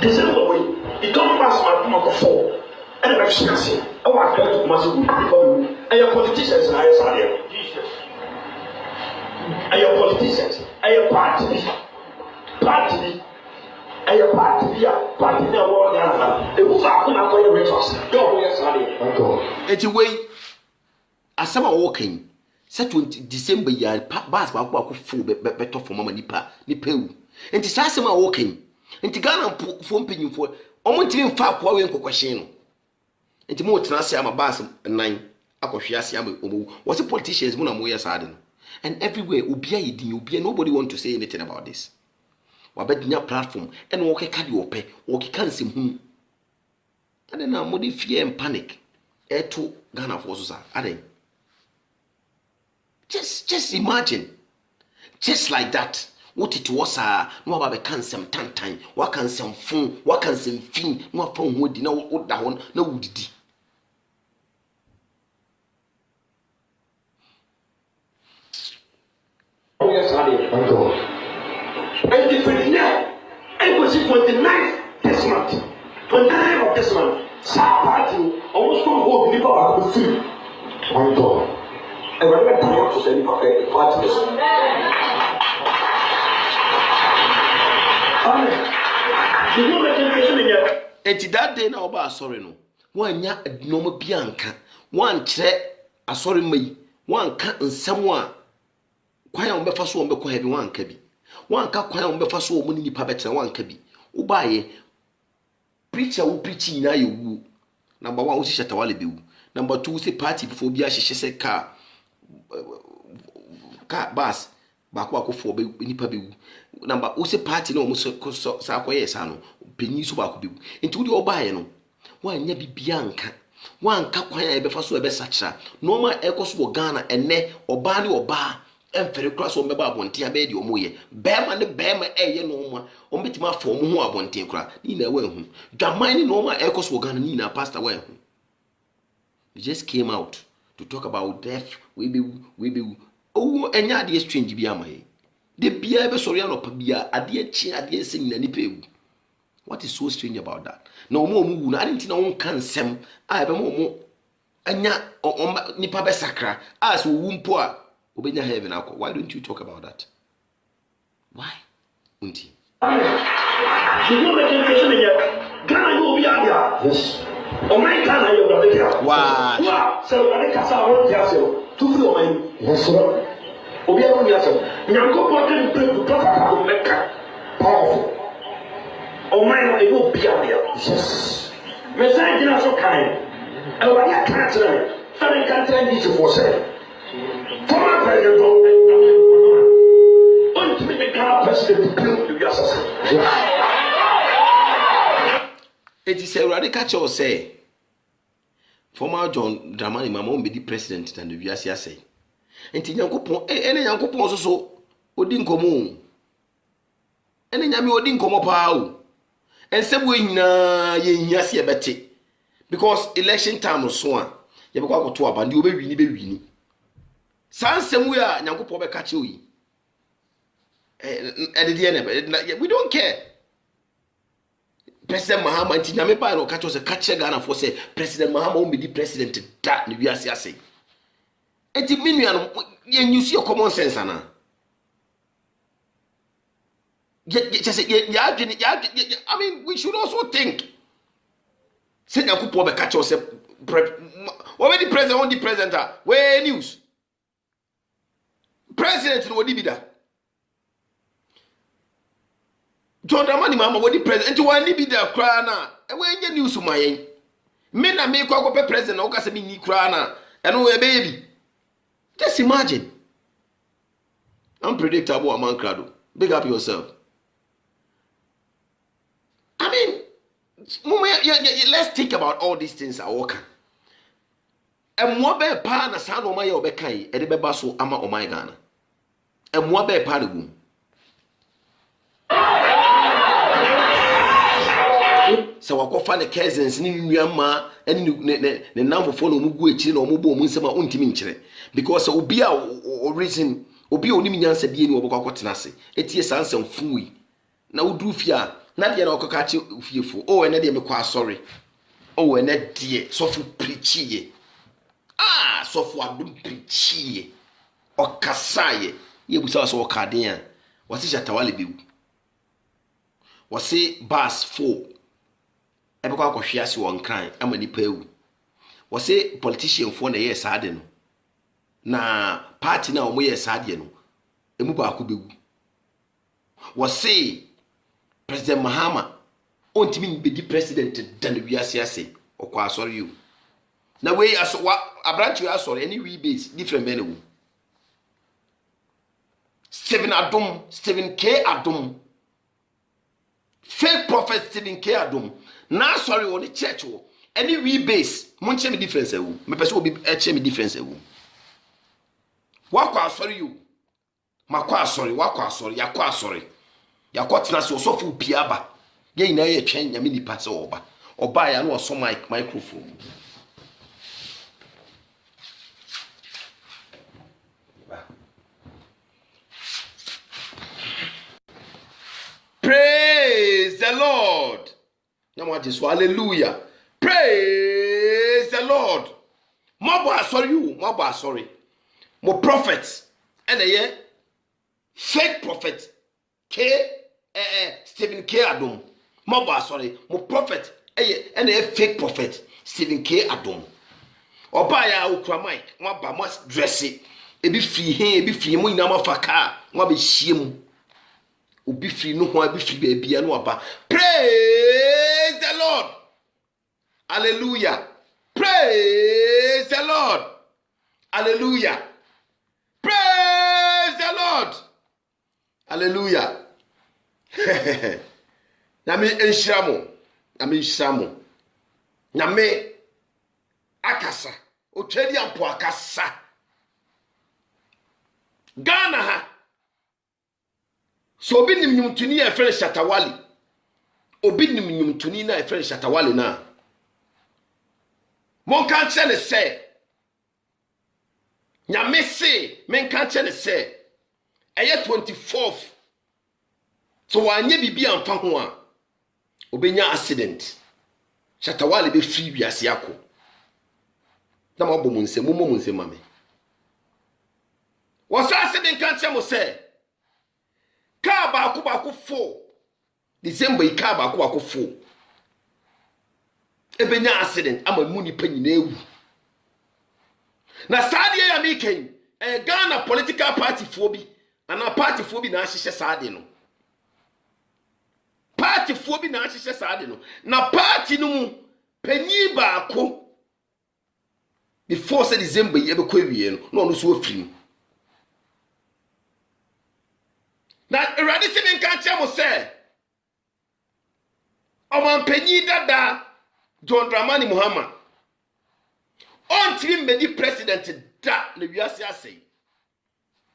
December way it don't pass my number 4 and I'm saying I want to massive people and your politicians and I say Jesus and your politicians and your party and your party na wo ga e wo fa ko na ko ye rituals do yes ade anyway asama wo kan se 20 December ya bas ba ko fu beto for mama nipa ewu enti sa asama wo kan enti Ghana fo mpanyimfo omo ntimi mfa akwa we nkokoshen no enti mo tena se ama bas 9 akohwe ase ama omo what politicians mo na mo yes ade no and everywhere obia yedin obia nobody want to say anything about this wabedinya platform and wo keka de ope wo keka nsem hu ade na mo de fear and panic eto Ghana for so sa ade just imagine just like that what it was no aba be kansem tantan wa kansem fun wa kansem fin no afa ho di na wo da ho na wudidi yes ade and the 29th, and was it 29th this month? 29th of this month, Sa party almost from home, people are going to see. My God. And we're going to talk to say, party. Amen. You know the information in here. And that day now about sorry no. One ya normal bianca, one che a sorry me, one cat and someone. Quite on befa so on be kwa heavy one kabi. One ka kwan on befa so omuni nipa betre one ka bi wo baaye preacher wo preaching na yewu number 1 wo si Shatawale bewu number 2 wo si party before bi a hyehye se ka bus ba ko akofo be nipa bewu number wo si party na omo sa akoye sa no penyi so ba ko bewu enti wo de wo baaye no wanya bibia nka wanka kwan a befa so e be sakira no ma ekoso wo Ghana enne oba ne oba emfere kura so mbeba abonten abe di omoye bema ne bema eye no ma ombetima fa omo ho abonten kura ni na we hu dwaman ni no ma ekoso Ghana ni na pastor we hu. We just came out to talk about death we be oh enya de strange bi amaye de bia be sori anopa bia ade chi ade sen na nipa ewu. What is so strange about that? Na omo wu na ade ntina won kan sem a be mo anya nipa be sakra as wu mpo a obenya heaven akọ. Why don't you talk about that? Why? Unti. You know the information in here. Ghana you be here. Yes. O my Ghana you be here. Wow. Wow. So when they kasa won here so to free o my. Yes sir. Obi a won here so. Nyankopon can pray to prophet to make powerful. O my no e go be here. Yes. Message na so kind. E wa ya kan tell. Fan kan tell this for say. Former president to make Ghana president to build the assassin. It is a radical choice say. Former John Dramani Mama be the president and the Viasia say. And Yankopon, any Yankopon so, Odin Common. ene nyame odi nkomo paa o ensem we nyina ye hia se ebete because election time so a ye be kwa akoto aba ndi obewini bewini sansem we a nyankopɔ be ka che oyi we don't care. President Mahama nti nyame pa no ka che ka che Ghana for say President Mahama o be president da ne wiase ase enti minua no ye use your common sense ana I mean, we should also think. Say Nyankopɔ be catch us. What the president on the president? Where news? President no di bida. John Dramani Mahama what the president? Nti wani bida kra na. E we nye news ma yen. Me na me kwa pe president na o ka se me ni kra na. E no we baby. Just imagine. Unpredictable among crowd. Big up yourself. I mean, let's think about all these things are working. And what be pa na sa no ma ye obekai e de beba so ama o my Ghana. And what be pa de so wakofa ne cousins ni nuama eni ne namfofo no mugu echi na omubo mu nsema ontimi nkyere because obi a reason obi a onim nyansa bi ni obokwa kwotena se etie sansam fuwi na uduru fia na de na okoka che fiefo o ene de mekwa asori o ene de sofu preachie sofu adum preachie o kasaye ye busa so okaden a wasi Shatawale bewu wasi bus 4 ebekwa akohwe ase won kran amani pawu wasi politician fo na ye saade no na party na omo ye saade no emu ba ko bewu wasi President Mahama ontimi bedi president dan wiase ase okwa asori you na we aso abranchi asori any we base different men wo Stephen K Adom fake prophet Stephen K Adom na sorry on the church wo any we base mon che me difference wo me pese obi che me difference wo wakwa asori you makwa asori wakwa asori yakwa asori yakotena se osofu piaba ye ina ye twen nyame nipa se oba ya no oso microphone praise the Lord nyamo Jesus hallelujah praise the Lord mobo asori mo prophet ene ye fake prophet Stephen K Adom mobo asori mo prophet ene fake prophet Stephen K Adom oba ya okura mic mo ba mo dress ebi free mo nyina mo faka mo be hiem obi free no ho abi free ba bia no oba praise the Lord hallelujah praise the Lord hallelujah praise the Lord hallelujah Nami enshiramo Nami akasa otwedi ampo akasa Ghana ha so obi nim nyumtuni ya friend Shatawale obi nim nyumtuni na friend Shatawale na mon kan chele se nyame se men kan chele se eye 24th so wanye bibi amfa ho a obenya accident Shatawale be free wiase akọ na mo bomu nsem mo mu nsem mame wasa accident kan che mo se ka ba ko 4 December ka ba ko 4 ebenya accident ama mu ni panyina ewu na saade ya mi ken Ghana political party fo bi ana party fo bi na ahyehyɛ saade no party fo bi na ahyehyɛ saade no na party no mu panyi ba ko before say December ye be ko awie no no so ofiri na erade se me kan che mo se o man panyi dada John Dramani Mahama on tiri me di president da na wiase asei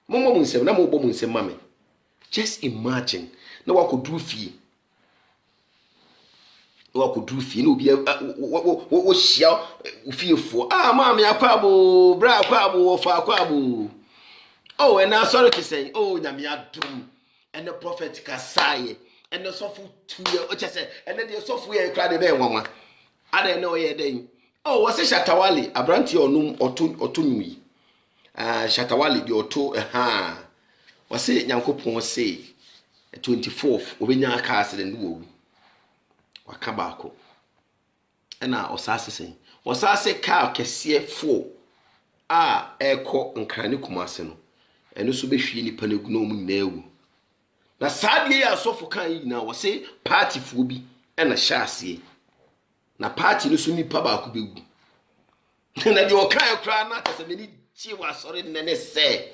momo munsem na mo bo munsem mame Just imagine. No one could do fee. No one could do fee. No be what shall fearful. Ah, mammy, a quabble, bra quabble, or far quabble. Oh, and now sorry to say, oh, Namia doom, and the prophet Kasai, and the software 2 years, which I said, and then the software cried a bear woman. I don't know yet then. Oh, was it Shatawali, a branty or noom or tunui? Shatawali, the auto, was it Yankopon say, 24th, Obinya Castle and Woo. Wakabako. And now, Osassin, was I say car can see 4. Echo and Kanikumaseno. And also be she any panegnom newu. Na sadly, I saw for kind now was say party phobi and a chassis. Na party no sumi paba could be. And at your kind of cry not as a minute she was sorry nene say.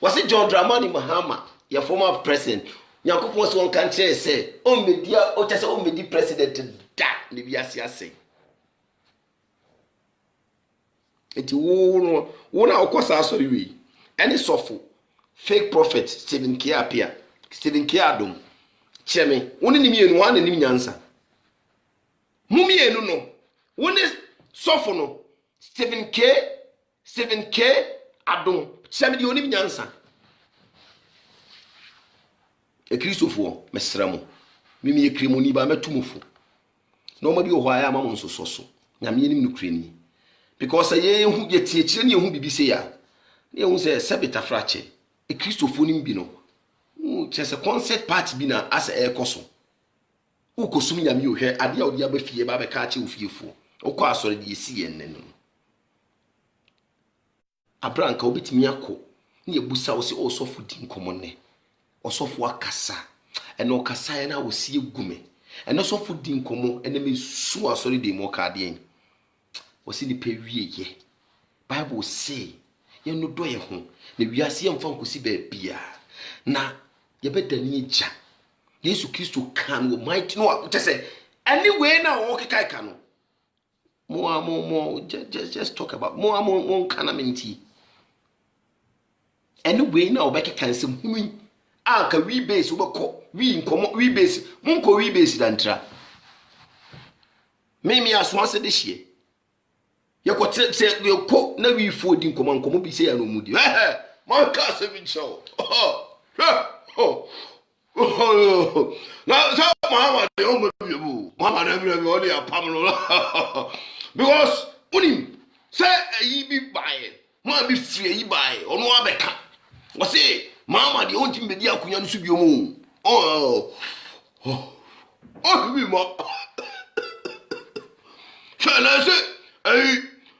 Was it John Dramani Mahama, your former president? Yakup was one country say, oh, me dear, or just oh, me the president that Libiasia say. It won't of course I saw you. Any softful. Fake prophet Stephen K. appear. Stephen K. Adam. Chemi, one in me and one in the answer. Mummy no. One is sofono. Stephen K. Adam. Chemi the only answer. A Christopher, Mesramo. Mimi a crimoni by metumufu. Nobody who I am on so. Namini Ukraine. Because a year who get teaching you who be say, you say, Sabita Frache. A Christophonim bino. Just a concert party bina as a air cosso. Who consuming a meal here at the old Yabafi Babacachi of you for, or quite sorry, the sea and then. A branca obit miako, near Busa was also food in common, or so for Cassa, and no Cassa and I will see you gume, and also food in common, and then so sorry de Mocardien. Was in the period, Bible say. You no do ye ho na wiase yem fan kosi ba bia na ye bedani eja Yesu Kristo kan wo might no te say anyway na wo keka ka no mo just talk about mo kana menti anyway na wo be keka nsem humi aka we base wo beko we nkomo we base mo nko we base dantra me aso ase de hie Yako say you ko na we fodi nkomo bi say no mudi man ka se bi show na so mama de o mo bi bu mama na bi o de apam no because unim say yi bi bae ma bi fie yi bae ono abeka o say mama de o ntim be di akunya no so bi o mu bi ma chana say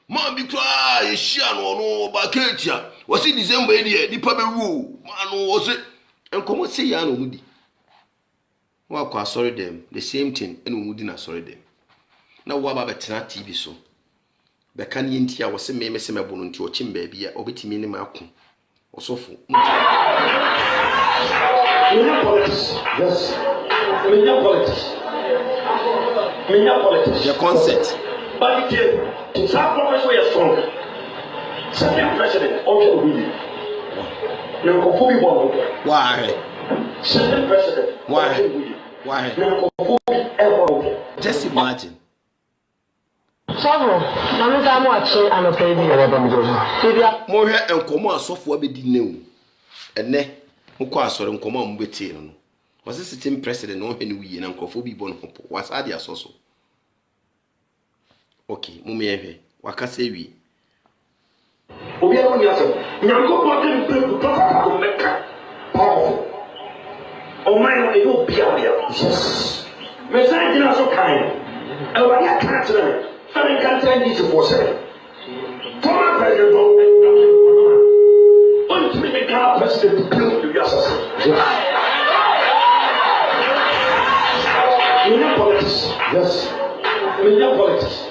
man be cry e shia no ba ketia wo si December e die dipa be wu man wo se enkomo se ya no mudi wa kwa sorry them the same thing eno mudi na sorry them na wo aba betena TV so be kan yenti a wo se me se mebo no nti o chim ba bia obetimi ne maako osofo politics yes politics your concept. But to some professor is strong. Second president, also William. No, Kofi Bono. Why? Second president. Why? Why? No, Kofi ever. Just imagine. Sabo, mami sa mo ache anope bi. Bibia. Mo hwe enkomo asofo abedi newu. Ene, mo kwa asore enkomo am beti no. Was the sitting president no hwe ne wiye na nkofo bi bo no hopo. Was ade asoso. Okay, mumehe wakase wi obi anu ni aso nyanko po dem pe to ka meka powerful o man no e no bia yes me say dina so kan e wa ya kan tere fan kan tere dis for say former president on me me ka president build you yes politics yes politics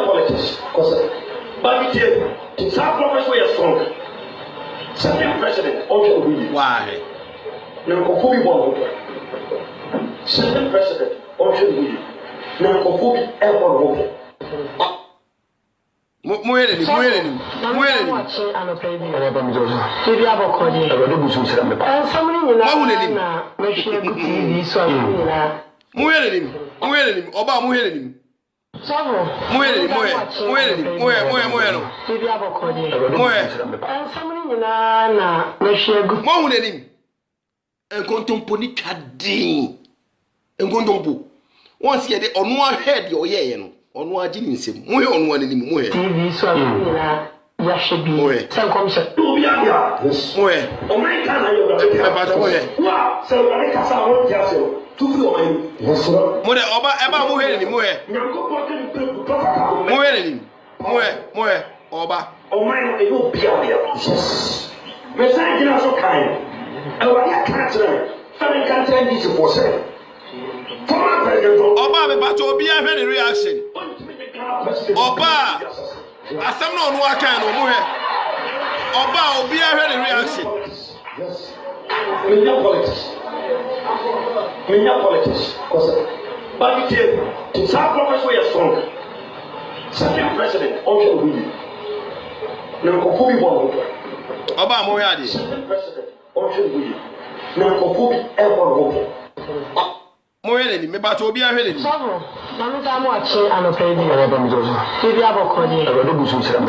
politics, but to some professor is strong. Second president, also William. Why? No, Kofi Bono. Second president, also William. No, Kofi ever. Muhere ni. Bibi abokodi. Somebody nyina na mehwe TV so nyina. Muhere ni. Oba muhere ni. Sabo. Muhere ni. Bibi abokodi. Somebody nyina na mehwe gu. Muhere ni. Enkontompo ni twadin. Enkontompo. Once ye de onu ahead ye oyeye no. Onu agi ni nsem. Muhe onu ani mu muhe. TV so nyina ya shebi. Sen kom se. Do bi abia. Muhe. O mai ka na yo da be. Ba ta muhe. Wa, se o da ka sa ho ja se. Tu fi o mai. Yes. Muhe oba eba muhe ni muhe. Nyanko ke ni pe papa. Muhe ni. Muhe oba. O mai no e yo bi abia. Yes. Me sa gina so kan. E wa ya ka tra. Fa me kan tra ndi se for se. Former president Oba me bato obi ahwe ni reaction. Oba asem na onu aka no mu he. Oba obi ahwe ni reaction. Yes. Minya politics. Cause but to some professor we are strong. Second president also we. Na kofubi bo. Oba mo ya de. Second president also we. Na kofubi e bo. Muhere ni me bato obi ahwe ni. Sabo. Na me ta mo ache anope bi. Bibi abokodi.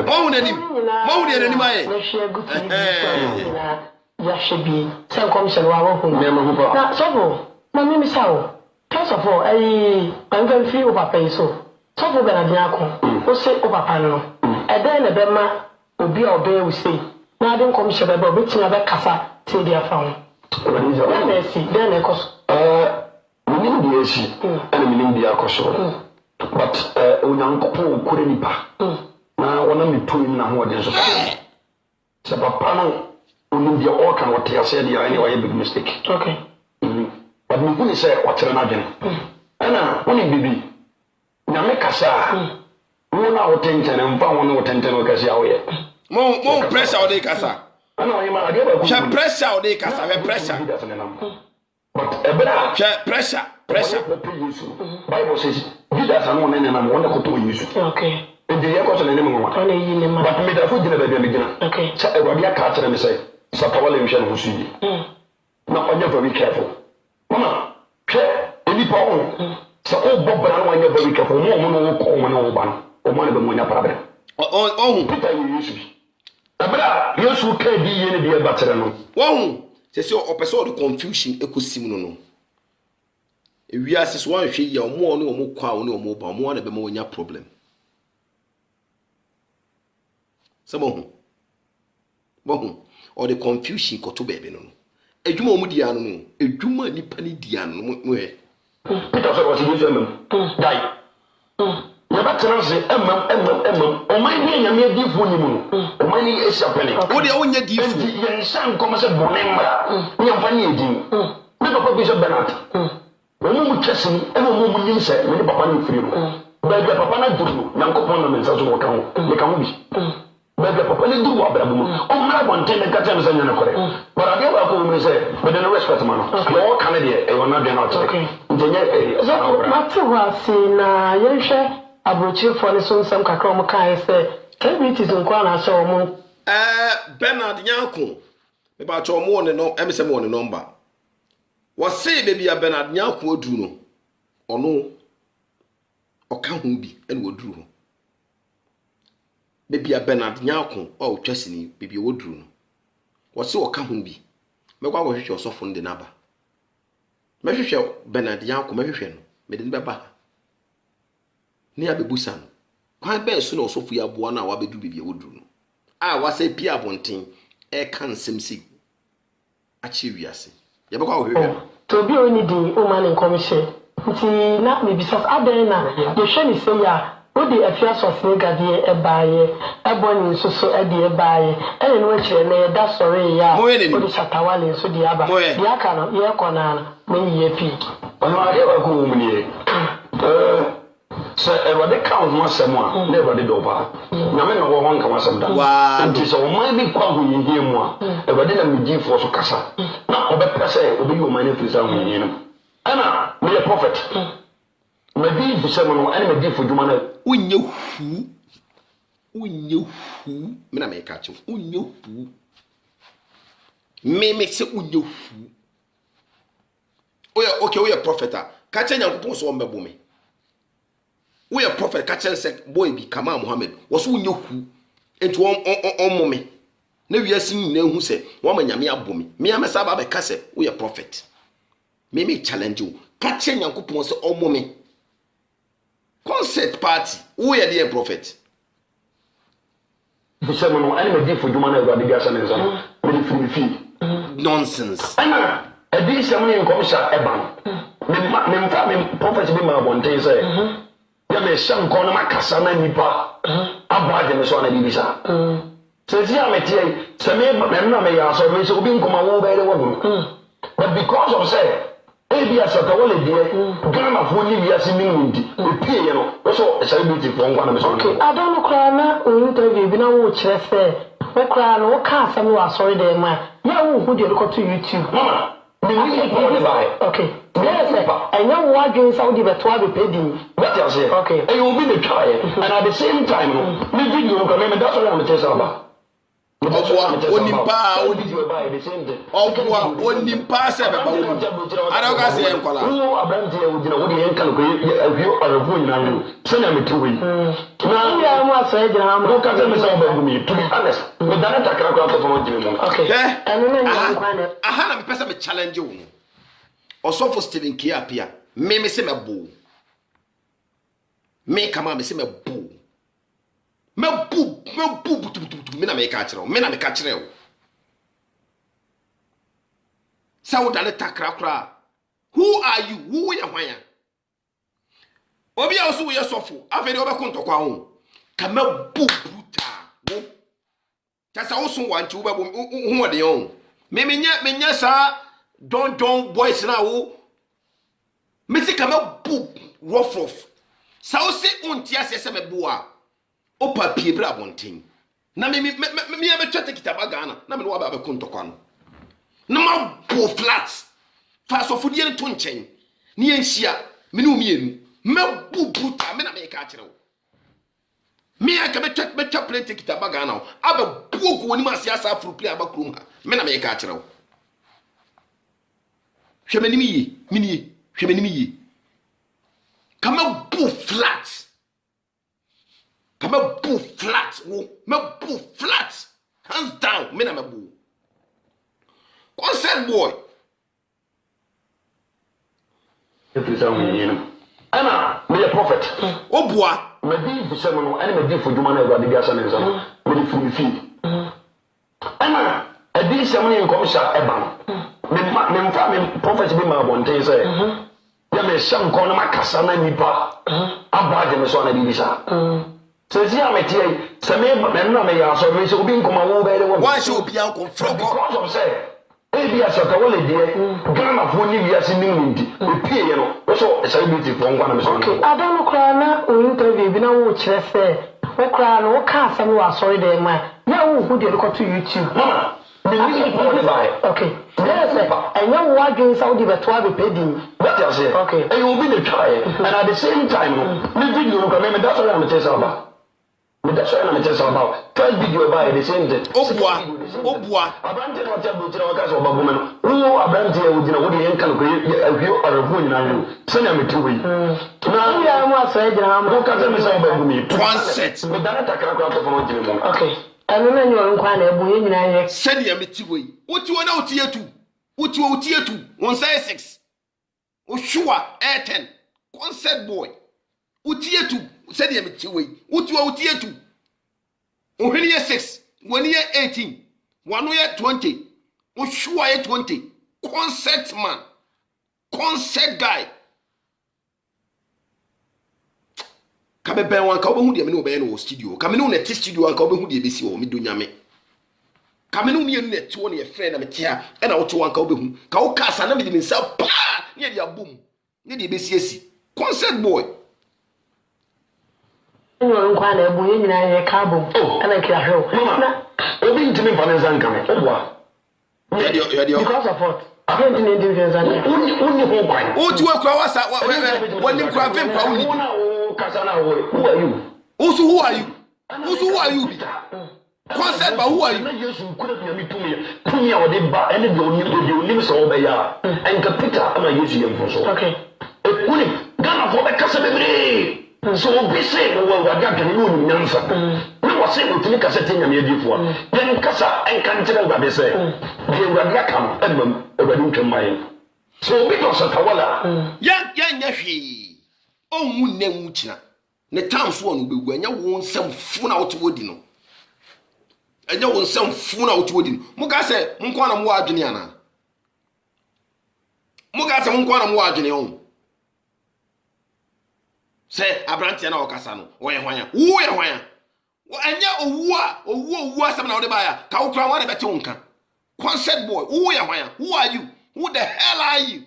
Mohun ni maye. Mehwe gu TV so nyina ya shebi. Sen kom se wa wo hu. Na sabo. Mami mi sawo. First of all, I'm going to feel papa so. So for Benadiako, who say, oh, papa, no. And then a bema will be obey, we say. Now I don't come to the Bobby Tina Casa till they are found. Then I see, then I cost. We need the AC and we need the Acoso. But Unyanko couldn't be. Now, one of me two in now, what is it? So, Papa, we need the organ, what they said, anyway, a big mistake. Okay. But we couldn't say what's another. And when it be, Namekasa, one out 10 and found one 10 because away. More pressure or they casa. I know him, I gave a pressure or they casa, pressure. But a better pressure. Bible says, Judas and one and I'm wonderful to use. Okay. And the air and name one. But made a food in a baby beginner. Okay. So I will be a catcher and say, Sapawale Michel who see. Now I'm very careful. Mama, any power. So all Bob Brown when you're very careful, no one will call one old one, or one of them when you're problem. Oh, Peter, you use me. Abra, yes, who can be any dear batter. One says your episode confusion ecosimo. If we ask one, she your more no more crown no more, but one of them when your problem. Some or the confusion got to baby no. A juma mudiano, a juma nipani diano. Peter was using die. Never tell us, Emma, or my name, and may give one, or my name is a penny. What the only difference? Young son comes a bonema, young funny, little puppies of Bernard. When we kiss him, every woman you say, when Papa free. But the Papa do, young components as well can be. But the Papa do what Babu. Oh, my one ten catchers and correct. But I gave up when say, but then the respect man. All Canada, and we're not doing out. Okay. Matter was in Yensha, a brochure for the son, some Kakroma say, can be tis on Kwana so. Bernard Yanko, about your morning, no, Emerson morning number. Was say, baby, a Bernard Yanko do no, or no, or can be, and would do. Baby a Bernard Nyako, oh, Chessney, baby Woodroon. What's so come be? Make what was your soft on the number. Measure Bernard Nyako, measure, made in Baba. Near Bebusan. Quite bear soon also for your one hour be do baby Woodroon. I was a Pia Bonting, a can sim sick. Achievous. To be only the woman in commission. Not me because Adena, the shen is saying. Odi afia sofne gade e baaye e boni soso e de e baaye ene no kire na da sore ya odi chatawale so di aba di aka no ye kona na me ye pi ono ade wa ko mu ni so e wa de count mo asem a na e wa de do ba na me no wo wan ka wasem da nti so mo bi kwa ho yie mu a e wa de na me gi fo so kasa na obe pese obi yo man frisa ho yie no ana me prophet me bi fu se mo no ene me di fu djuma na unye hu unye hu me na me ka che unye hu me se unye hu oya prophet ka che nyankopon so mbebo me oya prophet ka che se boy bi kama Muhammad wo so unye hu enti on me na wiase nyina hu se wo ma nyame abomi me amesa ba be ka se oya prophet me challenge you ka che nyankopon se omomi concert party who are the prophet bisema no ani me di foduma na Awurade bi asa ne nsa me di fi nonsense ana edi sem ne nkomsha eba me mfa me prophet bi ma bonten say ya me shan ko na makasa na nipa abade me so na bibisa sezi ametie se me na me ya so me so bi nkoma wo be re wo but because of say ebi asaka wole die Ghana fo ni wiase minimum di opie ye no so celebrity fo ngwa na me so okay adon kra na interview bi na wo kire se wo kra na wo ka asam wo asori de ma ya wo hu de ko to YouTube mama me ni ko de bai okay yes enya wo adwen Saudi beto abepedi what you say okay and you will be the try and at the same time me video no come me that's what I'm telling about onimpa onimpa se beba aroga se enkola wo abranti e wudina wo de enka ko ahio arafo nyina no se na metuwe na ya mu aso e jira ha mo ka se me se ba gumi to be honest me dana takra ko afọ mo jimi mo okay eno na nyi kwa na aha na me pesa me challenge wo no osofo Stephen Kiapia me se mebo me kama me se mebo butu me na me ka kire o sawo dale takra kra who are you who ya hwan obi a so ye sofo afede obekon tokwa ho kama buta wo tasa wo so wanchi wo bebo ho de yon menya sa don boys na wo mesi kama rough sawo se unti asese mebo a opa pie bra bonten na me betwete kitaba Ghana na me no ba kontokwa no na ma bo flat fa so fudie nto nchen ne yanhia me ne umienu me bubuta me na me ka kire wo me aka betwa plate kitaba Ghana aba buogo woni ma siasa afro play aba krom ha me na me ka kire wo hwemani mi yi mini hwemani mi yi kama bu flat kama bu flat wo me bu flat hands down me na me bu concert boy every time we hear him ana me a prophet obua me di fu sema no ana me di fu djuma na Awurade bi asa ne nsa me di fu mi fi ana edi sema ne nkomsha eba me mfa me prophet bi ma bonten say ya me shan ko na makasa na nipa abade me so na bibisa sezi ametie se me na me ya so me se obi nkoma wo be de wo wa sho obi an konfroko because of say ebi asaka wole die Ghana fo ni wiase minimum di opie ye no so celebrity fo ngwa na me so okay adon kra na interview bi na wo kire se wo kra na wo ka asam wo asori de ma ya wo hu de ko to YouTube mama me ni ko de bai okay yes enya wo adwen Saudi beto abepedi what you say okay and you will be the try and at the same time me video no come me that's what I'm telling about me that's what I'm telling about first video by the same thing obua abante no table tira waka so babu me no wo abante e wudina wo de enka no ko ahio arafo nyina no se na metuwe na ya mu aso e jira ha mo ka se me se babu me concert me dana takra ko afọ mo jimi mo okay eno na nyi nkwa na ebu ye nyina ye se de metiwe wotiwo na otietu otietu won say 6 oshua 10 concert boy otietu se de metiwe wotiwo otietu ohini ye 6 woni ye 18 wanu ye 20 oshua ye 20 concert man concert guy kabe ben wan ka obehu de me no be no studio kame no net studio an ka obehu de besi wo me do nyame kame no mienu net wo ne ye friend na me tia e na wo to wan ka obehu ka wo ka sa na me de nsa pa ne de abom ne de besi esi concert boy nyo nkwa na ebu ye nyina ye ka bom ana kira hwe na obi ntimi mfa ne nsa nkame obwa ya dio because of what don't need to be zanka unni ho kwan otu akura wasa woni kura vim pa uni kasana who are you also who are you Who are you? Concert, but who are you? Yes, you could have me to me or the bar and the limbs over ya. And Peter, I'm a using for so. Okay. Ghana for the Casabre. So be saying, well, I got to know the answer. No was able to make a setting a media for. Then Casa and can't tell what they say. They were not come, Edmund, a wedding to mine. So because of Tawala. Yashi. Oh, Munemuchina. The town's one will be when you want some fun out woodino. And you want some fun out woodin. Mugase, Munkwana Muadiniana. Mugasa Munkwana Muadinion. Say, Abrantiana or Casano, or Yahwaya. Who Yahwaya? And ya, who some of the buyer, Kaukra, one betonka. Concert boy, who Yahwaya? Who are you? Who the hell are you?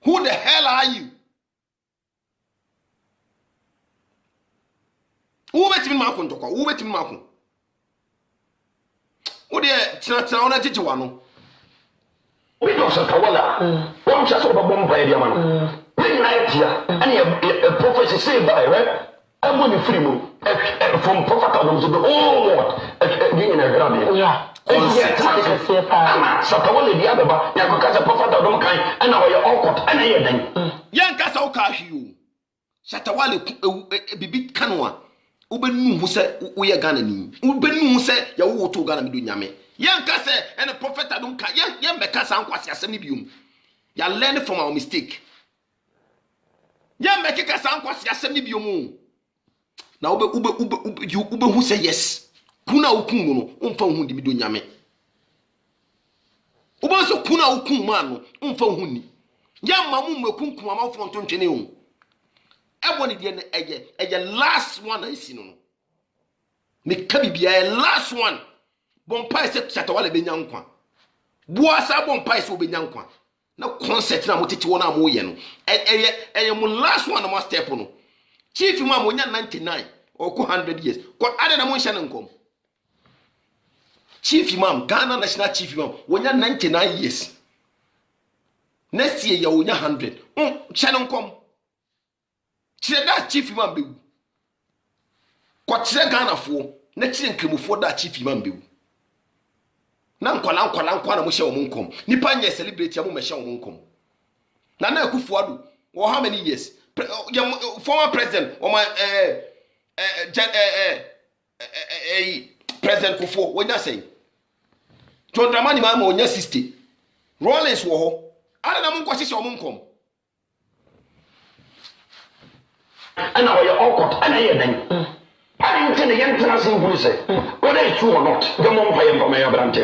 Who the hell are you? Who bet me Malcolm to call? Who bet me Malcolm? Oh, dear, Tina teacher one. We don't say Tawala. One just over bomb by the man. Night here, and a prophecy saved by right? I'm going to free move from prophet Adam to the whole world. Being in a grab. Yeah. Satawali the other, Yakaka prophet Adam kind, and now you're awkward, and I hear them. Young Casauka, you. Satawali, Bibi Canua. Ubenu who said, we are Ghanaian. Ubenu said, you to Ghana do Yame. Young Cassa and a prophet Adam, young Becassa and Quasia Semibium. You learn from our mistake. Ya make ka san kwase asem ni biomu na ube who say yes kuna okun mu no umfa hu di bido nyame ube so kuna okun ma no umfa hu ni ya mamu mekunkun amafo ntontwene hu ebo ni de eye last one asi no me ka bibia last one bompa se Satawale benya nkwa buasa bompa se obenya nkwa na concert na motete wona mo ye no eye mo last one na step no chief ma mo nya 99 or 100 years ko ade na mo hye ne nkom chief imam Ghana national chief imam wonya 99 years next year ya wonya 100 hye ne nkom kire da chief imam be ko kire Ghana fo na kire nkemufo da chief imam be na nkwala na mo hye wo nkom nipa nye celebrate ya mo me hye wo nkom na Akufo-Addo how many years former president or my president Kufuor when you say John Dramani ma onya 60 Rollins wo ho ada na mo nkwahye wo nkom ana wo ye awkward ana ye dan I didn't tell the young person who said, whether it's true or not, the mom pay for my branch.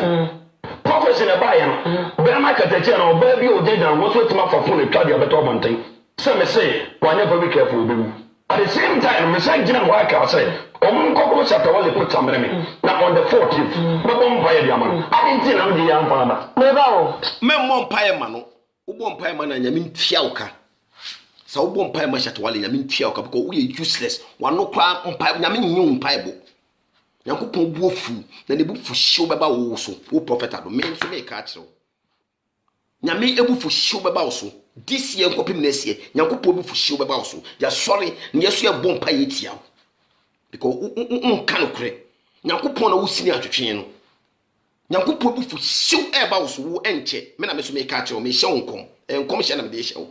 Prophecy in a buyer, Bernaka Tetiano, baby, or dead, and what's with my for fully tried your better one thing. Some may say, why never be careful with you. At the same time, Messiah didn't work out, say, cockroach at all, they put some enemy. Now on the 14th, but one pay the man. I didn't tell the young farmer. Never. Men one pay mano, one pay man, and you mean Tiauka. So won pay ma Satawale na mentia oka because we useless one no kwa mpa na menyu mpa ebo Yankopon buofu na ne bufu hyew beba wo so wo prophet Ado men so make catch nyame ebufu hyew beba wo so this year nkopim next year Yankopon bufu hyew beba wo so ya sorry na yeso e bom pa yetia because kan okre Yankopon na wo sini atwetwe no Yankopon bufu hyew e ba wo so wo enche me na me so make catch o me hyew nkom hye na me de hyew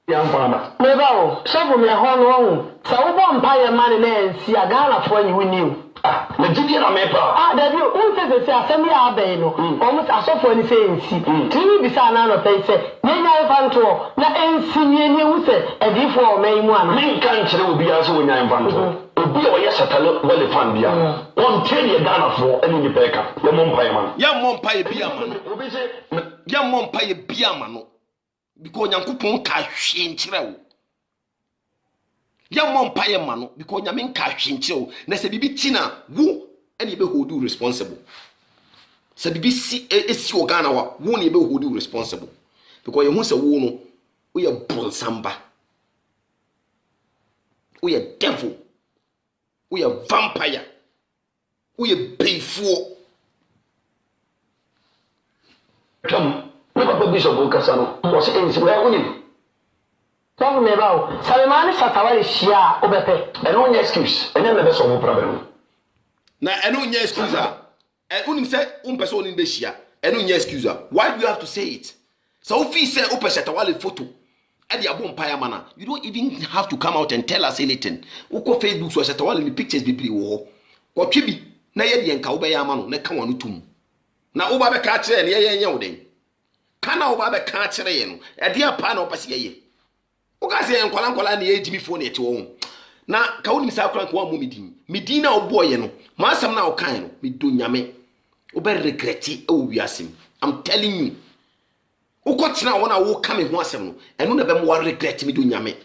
young farmer. Never, so me a horn. So, one pie money and see a Ghana for you knew. The Gideon Mepa. That you won't say, assembly abeno, almost as of when you say, see, to be son of they say, Nina Fanto, not any senior news, and if for May one. Main country will be as when I'm Fanto. Be a yes at a well fund, yeah. One 10 year Ghana for any Becca, the Mompire. Young Mompire Biaman. Young Mompire Biaman. Because Yankopon ka hwe nkyere wo ya mo mpaye ma no because nyame ka hwe nkyere wo na se bibi tina wo ene be hold you responsible se bibi si esi o Ghana wa wo ne be hold you responsible because you hu se wo no wo ye bonsamba wo ye devil wo ye vampire wo ye beefo Come. Never Bishop Okasano was in Sweden. So me ba o. Sabe ma ni Shatawale hia obepe. Eno nya excuse. Enya na be so mo problem. Na eno nya excuse a. Unim say umpese oni be hia. Eno nya excuse a. Why do you have to say it? So if you say open Shatawale photo, e dey abo mpaya mana. You don't even have to come out and tell us anything. Uko Facebook so Shatawale ni pictures bibiri wo. Ko twi bi na ye de nka wo be ya ama no na ka wonu tum. Na wo ba be ka kire ne ye nya wo den. Kana wo ba be ka kire ye no. E de apa na wo pese ye. Wo ka se nkwala na ye jimi phone e te wo. Na ka woni sa akran ko amu medin na wo boye no. Ma asam na wo kan no me do nyame. Wo be regret e wo wiasem. I'm telling you. Ukotena wona wo ka me ho asem no eno na be mo regret me do nyame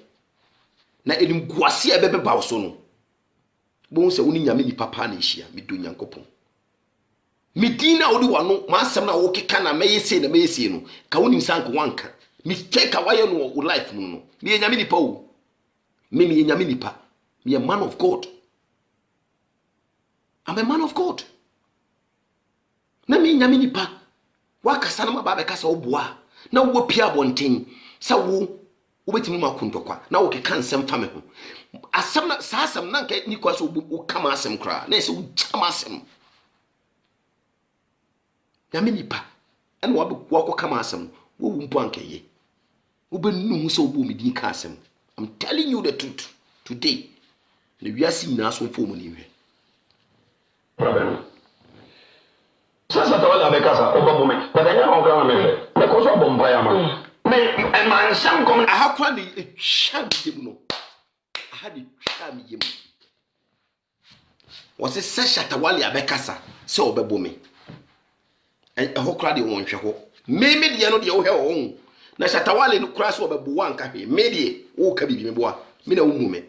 na enim guase e be ba wo so no bo se woni nyame ni papa na ehia me do nyankopon medina wodi wano ma asem na wo keka na meyese na meyese no ka woni sanko wanka mistake a waye no wo life mu no me nyame ni pa wo me nyame ni pa me a man of God. I'm a man of God. Na me nyame ni pa wakasa na maba be kasa oboa na wo pia bonten sa wo betimi makundokwa na wo keka nsem fa me ho asem na sa asem na nka ni kwaso wo kama asem kra na se wo chama asem ya me nipa en wo ko kama asem wo mpo anka ye wo be nu hu se wo mi din ka asem. I'm telling you the truth today. The wiasi na so fo mo ni hwe problem. Sasa Shatawale abekasa oba moment. But anya ho kan me. Me ko so bomba ya ma. Me man sam kom aha kwa ni ehwa yem no. Aha di twa mi yem. Wose se Shatawale abekasa se obebo me. Eho kra de won hwe ho. Me de no de wo he wo. Na Shatawale no kra se obebo wa nka hwe. Me de wo ka bibi me boa. Me na wo mu me.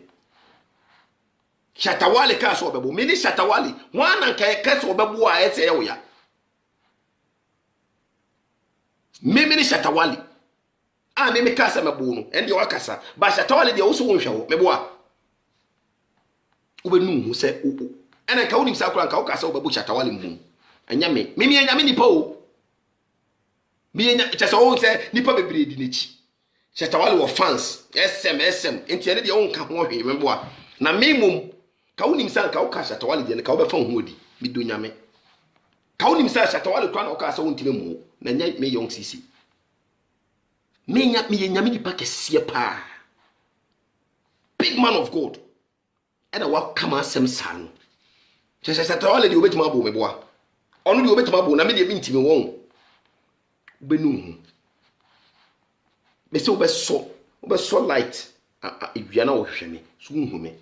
Shatawale ka se obebo. Me ni Shatawale wana nka ka se obebo a ese ye wo ya. Mimi ni Shatawale a mimi kasa mebo no ende wakasa ba Shatawale de wo so wonhwe wo mebo a ubenu hu se ena ka wonim sa akura nka wo kasa wo bebo Shatawale mbu anya me mimi anya me nipa o mi anya chese wo se nipa bebre di nechi Shatawale wo fans SM enti ene de wo nka ho hwe mebo a na memom ka wonim sa nka wo kasa Shatawale de nka wo befa ho odi mi do nyame ka wonim sa Shatawale kwa na wo kasa wo ntime mu na nya me young sisi me nyame nipa kese pa big man of God and wa kama asem san Shatawale de obetima abo me boa onu de obetima abo na me de ntime won ubenu hu me se obeso light edua na wo hwe me so hu me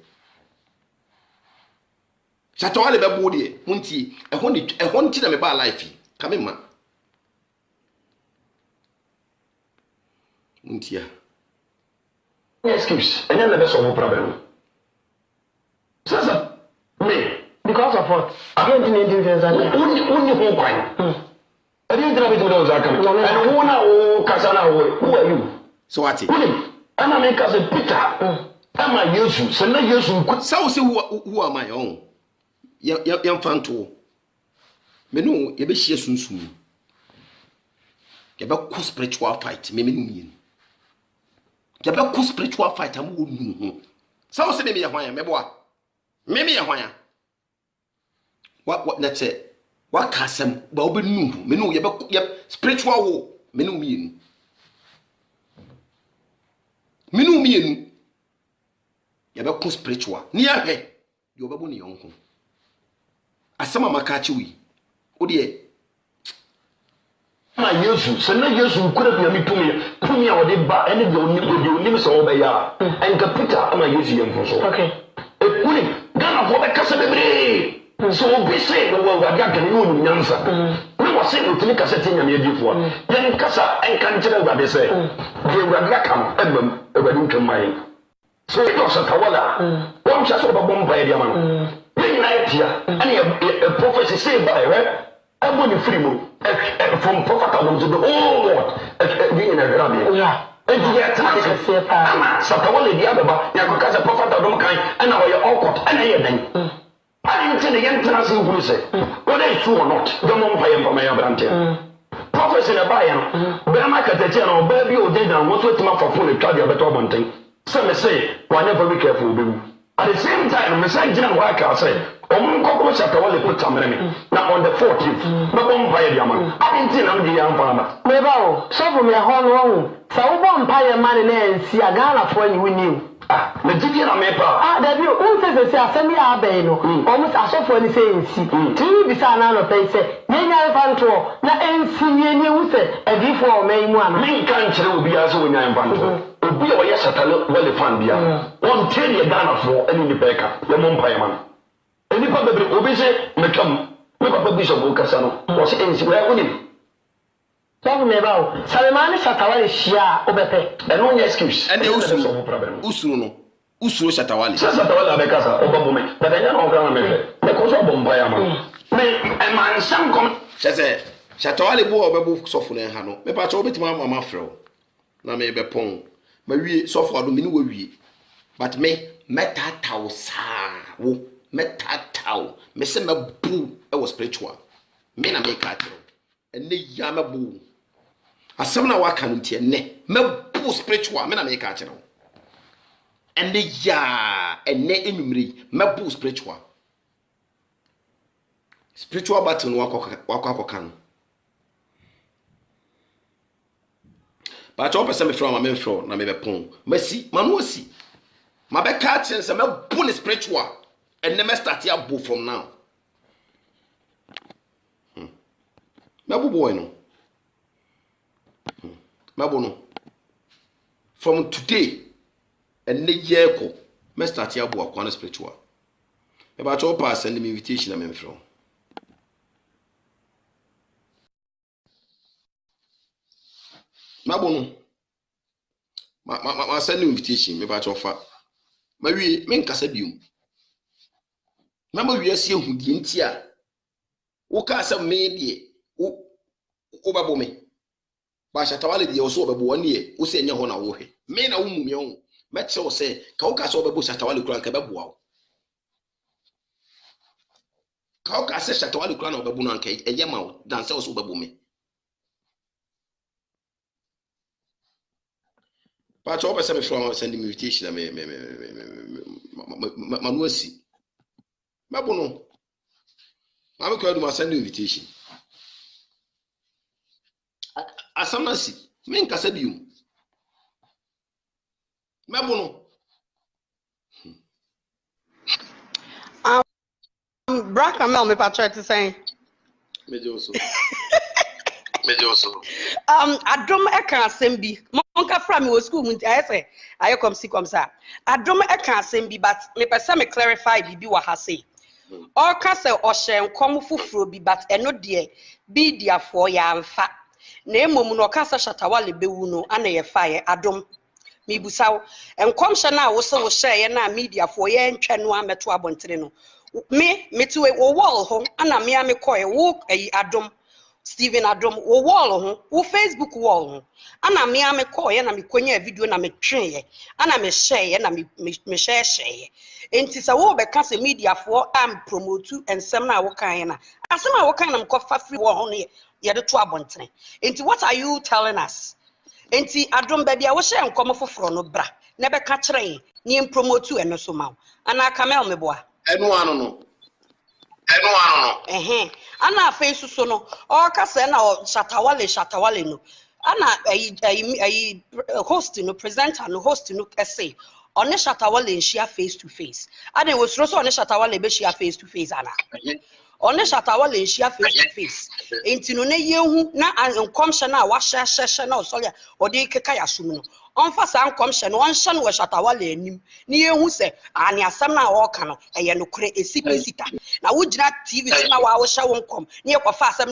Shatawale be bo de hunti ehon nti na me ba life ka me ma Muntia. excuse. Enya na be so mo problem. Sasa me Because of what? Again to need difference and uni ho kwan. Adi ndra be do za kan. And who na wo kasa na wo. Who are you? So what? Ana me kasa Peter. Ama Yesu. Se na Yesu ku. So say who am I on? Yam fanto. Me no ye be hie sunsun. Ye be ko spiritual fight me no yin. Ye be ko spiritual fight am wo nu ho. So say me ye hwan ya me boa. Me ye hwan ya. What na che. What kasem ba obe nu ho. Me no ye be spiritual wo me no yin. Me no yin. Ye be ko spiritual. Ni ahwe. Ye obebo ne yonko. Asama makachi wi. Odi na Yesu se na Yesu kura bia mi tumi a wode ba ene de oni so oba ya enka Peter ama Yesu yem fo so okay kuni gana fo be kasa bebre so obi se no wa ga ga no oni nyansa we wo se otini kasa tinya me adifo a yen kasa enka nkira wa be se de wa ga kam ebam ebadu ntwamai so it was Shatawale wo mcha so ba bomba ya dia man ni na etia ene a prophecy say by right everybody free from prophet to the whole world being in a grab yeah and you get Shatawale the other ya ko kasa prophet do kan and now you all cut and here then I didn't tell the young trans who say whether it's true or not don't know why I'm from my brand office na buy no be ma katache na oba bi o dey down what to ma for phone twa dia beto abonten so me say we never be careful be at the same time me say gina wa ka say omukoko Shatawale ko tamere me na on the 14th me bom buy dia man adinti na me ya mfa ma me ba o so for me ho no ho sa wo bom buy man na ensi agana fo ni wini me didi na me pa da bi o se asemi abai no o mu asofo ni say ensi ti bi sa na no pe say nyanya fanto na ensi nyenye wu se adifo o mai mu ana me kan kire obi aso nyanya fanto obi o ye Shatawale fan bia on tell ye Ghana fo ani ni beka ye mo mpa ye man eni pa bebre obi se metwam me papa bishop o kasa no o se ensi wa onim so me ba o Salemani Shatawale shia obepe eno nya excuse and usuru no usuru Shatawale Shatawale abekasa oba me but enya no kra na me me ko so bomba ya ma me e man sam kom se Shatawale bo obebu sofo na ha no me pa cha obetima mama frɛ na me be pon ma wie sofo ado me ni wo wie but me metataw saa wo metataw me se mabu e was spiritual me na me ka tro ene ya mabu asem na waka no tie ne mabu spiritual me na me ka tro ene ya ene enumre mabu spiritual battle no wakwa no ba cho pese me from ma me from na me be pon masi manu osi ma be ka chen se me bu ni spiritual and never start ya bu from now me bu boy no me bu no from today and ne year ko me start ya bu akwa spiritual e ba cho pass send me invitation na me from Mabono ma send invitation me ba chofa ma wi me nkasa biom na ma wi asie hudi nti a wo ka asem me de wo babo me ba Shatawale de wo so babo woni e wo se nya ho na wo hwe me na wo mumie ho me che wo se ka wo ka so babo Shatawale kura nka babo wo ka wo ka se Shatawale kura na babo no nka eye ma wo dan se wo so babo me but I was from sending invitation. I Manuasi. Mabono. I'm going to send invitation. Asamasi. Men Casabium. Mabono. Bracamel, me patro to say. Mejoso. Adom eka asem bi monka fra me wo school mu I say aye come see come sir adom eka asem bi but me pese me clarify bi wa ha say o ka se o hye nkom fufuro bi but eno de bi diafo ya mfa na emom no ka se Shatawale bewu no ana ye fa ye adom me busaw nkom hye na wo se wo hye ye na media fo ye ntwa no ameto abontere no me ti we wo wall ho ana me koye wo ayi adom Stephen Adom wo wall ho wo Facebook wall ho ana me call ye na me konya video na me twen ye ana me share ye na me share ye enti sa wo be ka se media for am promote ensem na wo kan ye na asem a wo kan na me kofa free wall ho ne ye de to abonten enti what are you telling us enti Adom ba bia wo share nkom foforo no bra na be ka kire ye ni promote eno so ma ana kamel me boa Eno ano no ana face so no o ka se na Shatawale no ana ayi host no presenter no host no say on Shatawale nshia face to face ana we so on Shatawale be shia face to face ana on Shatawale nshia face to face enti no na yehu na nkom hye na wa hye na osole o de keka ya sum no onfa sa nkom hye no on hye no we Shatawale anim ni yehu se ani asam na wo ka no eye no kure esipesita na wo gina TV so na wa wo hye wo nkom ni e kofa asam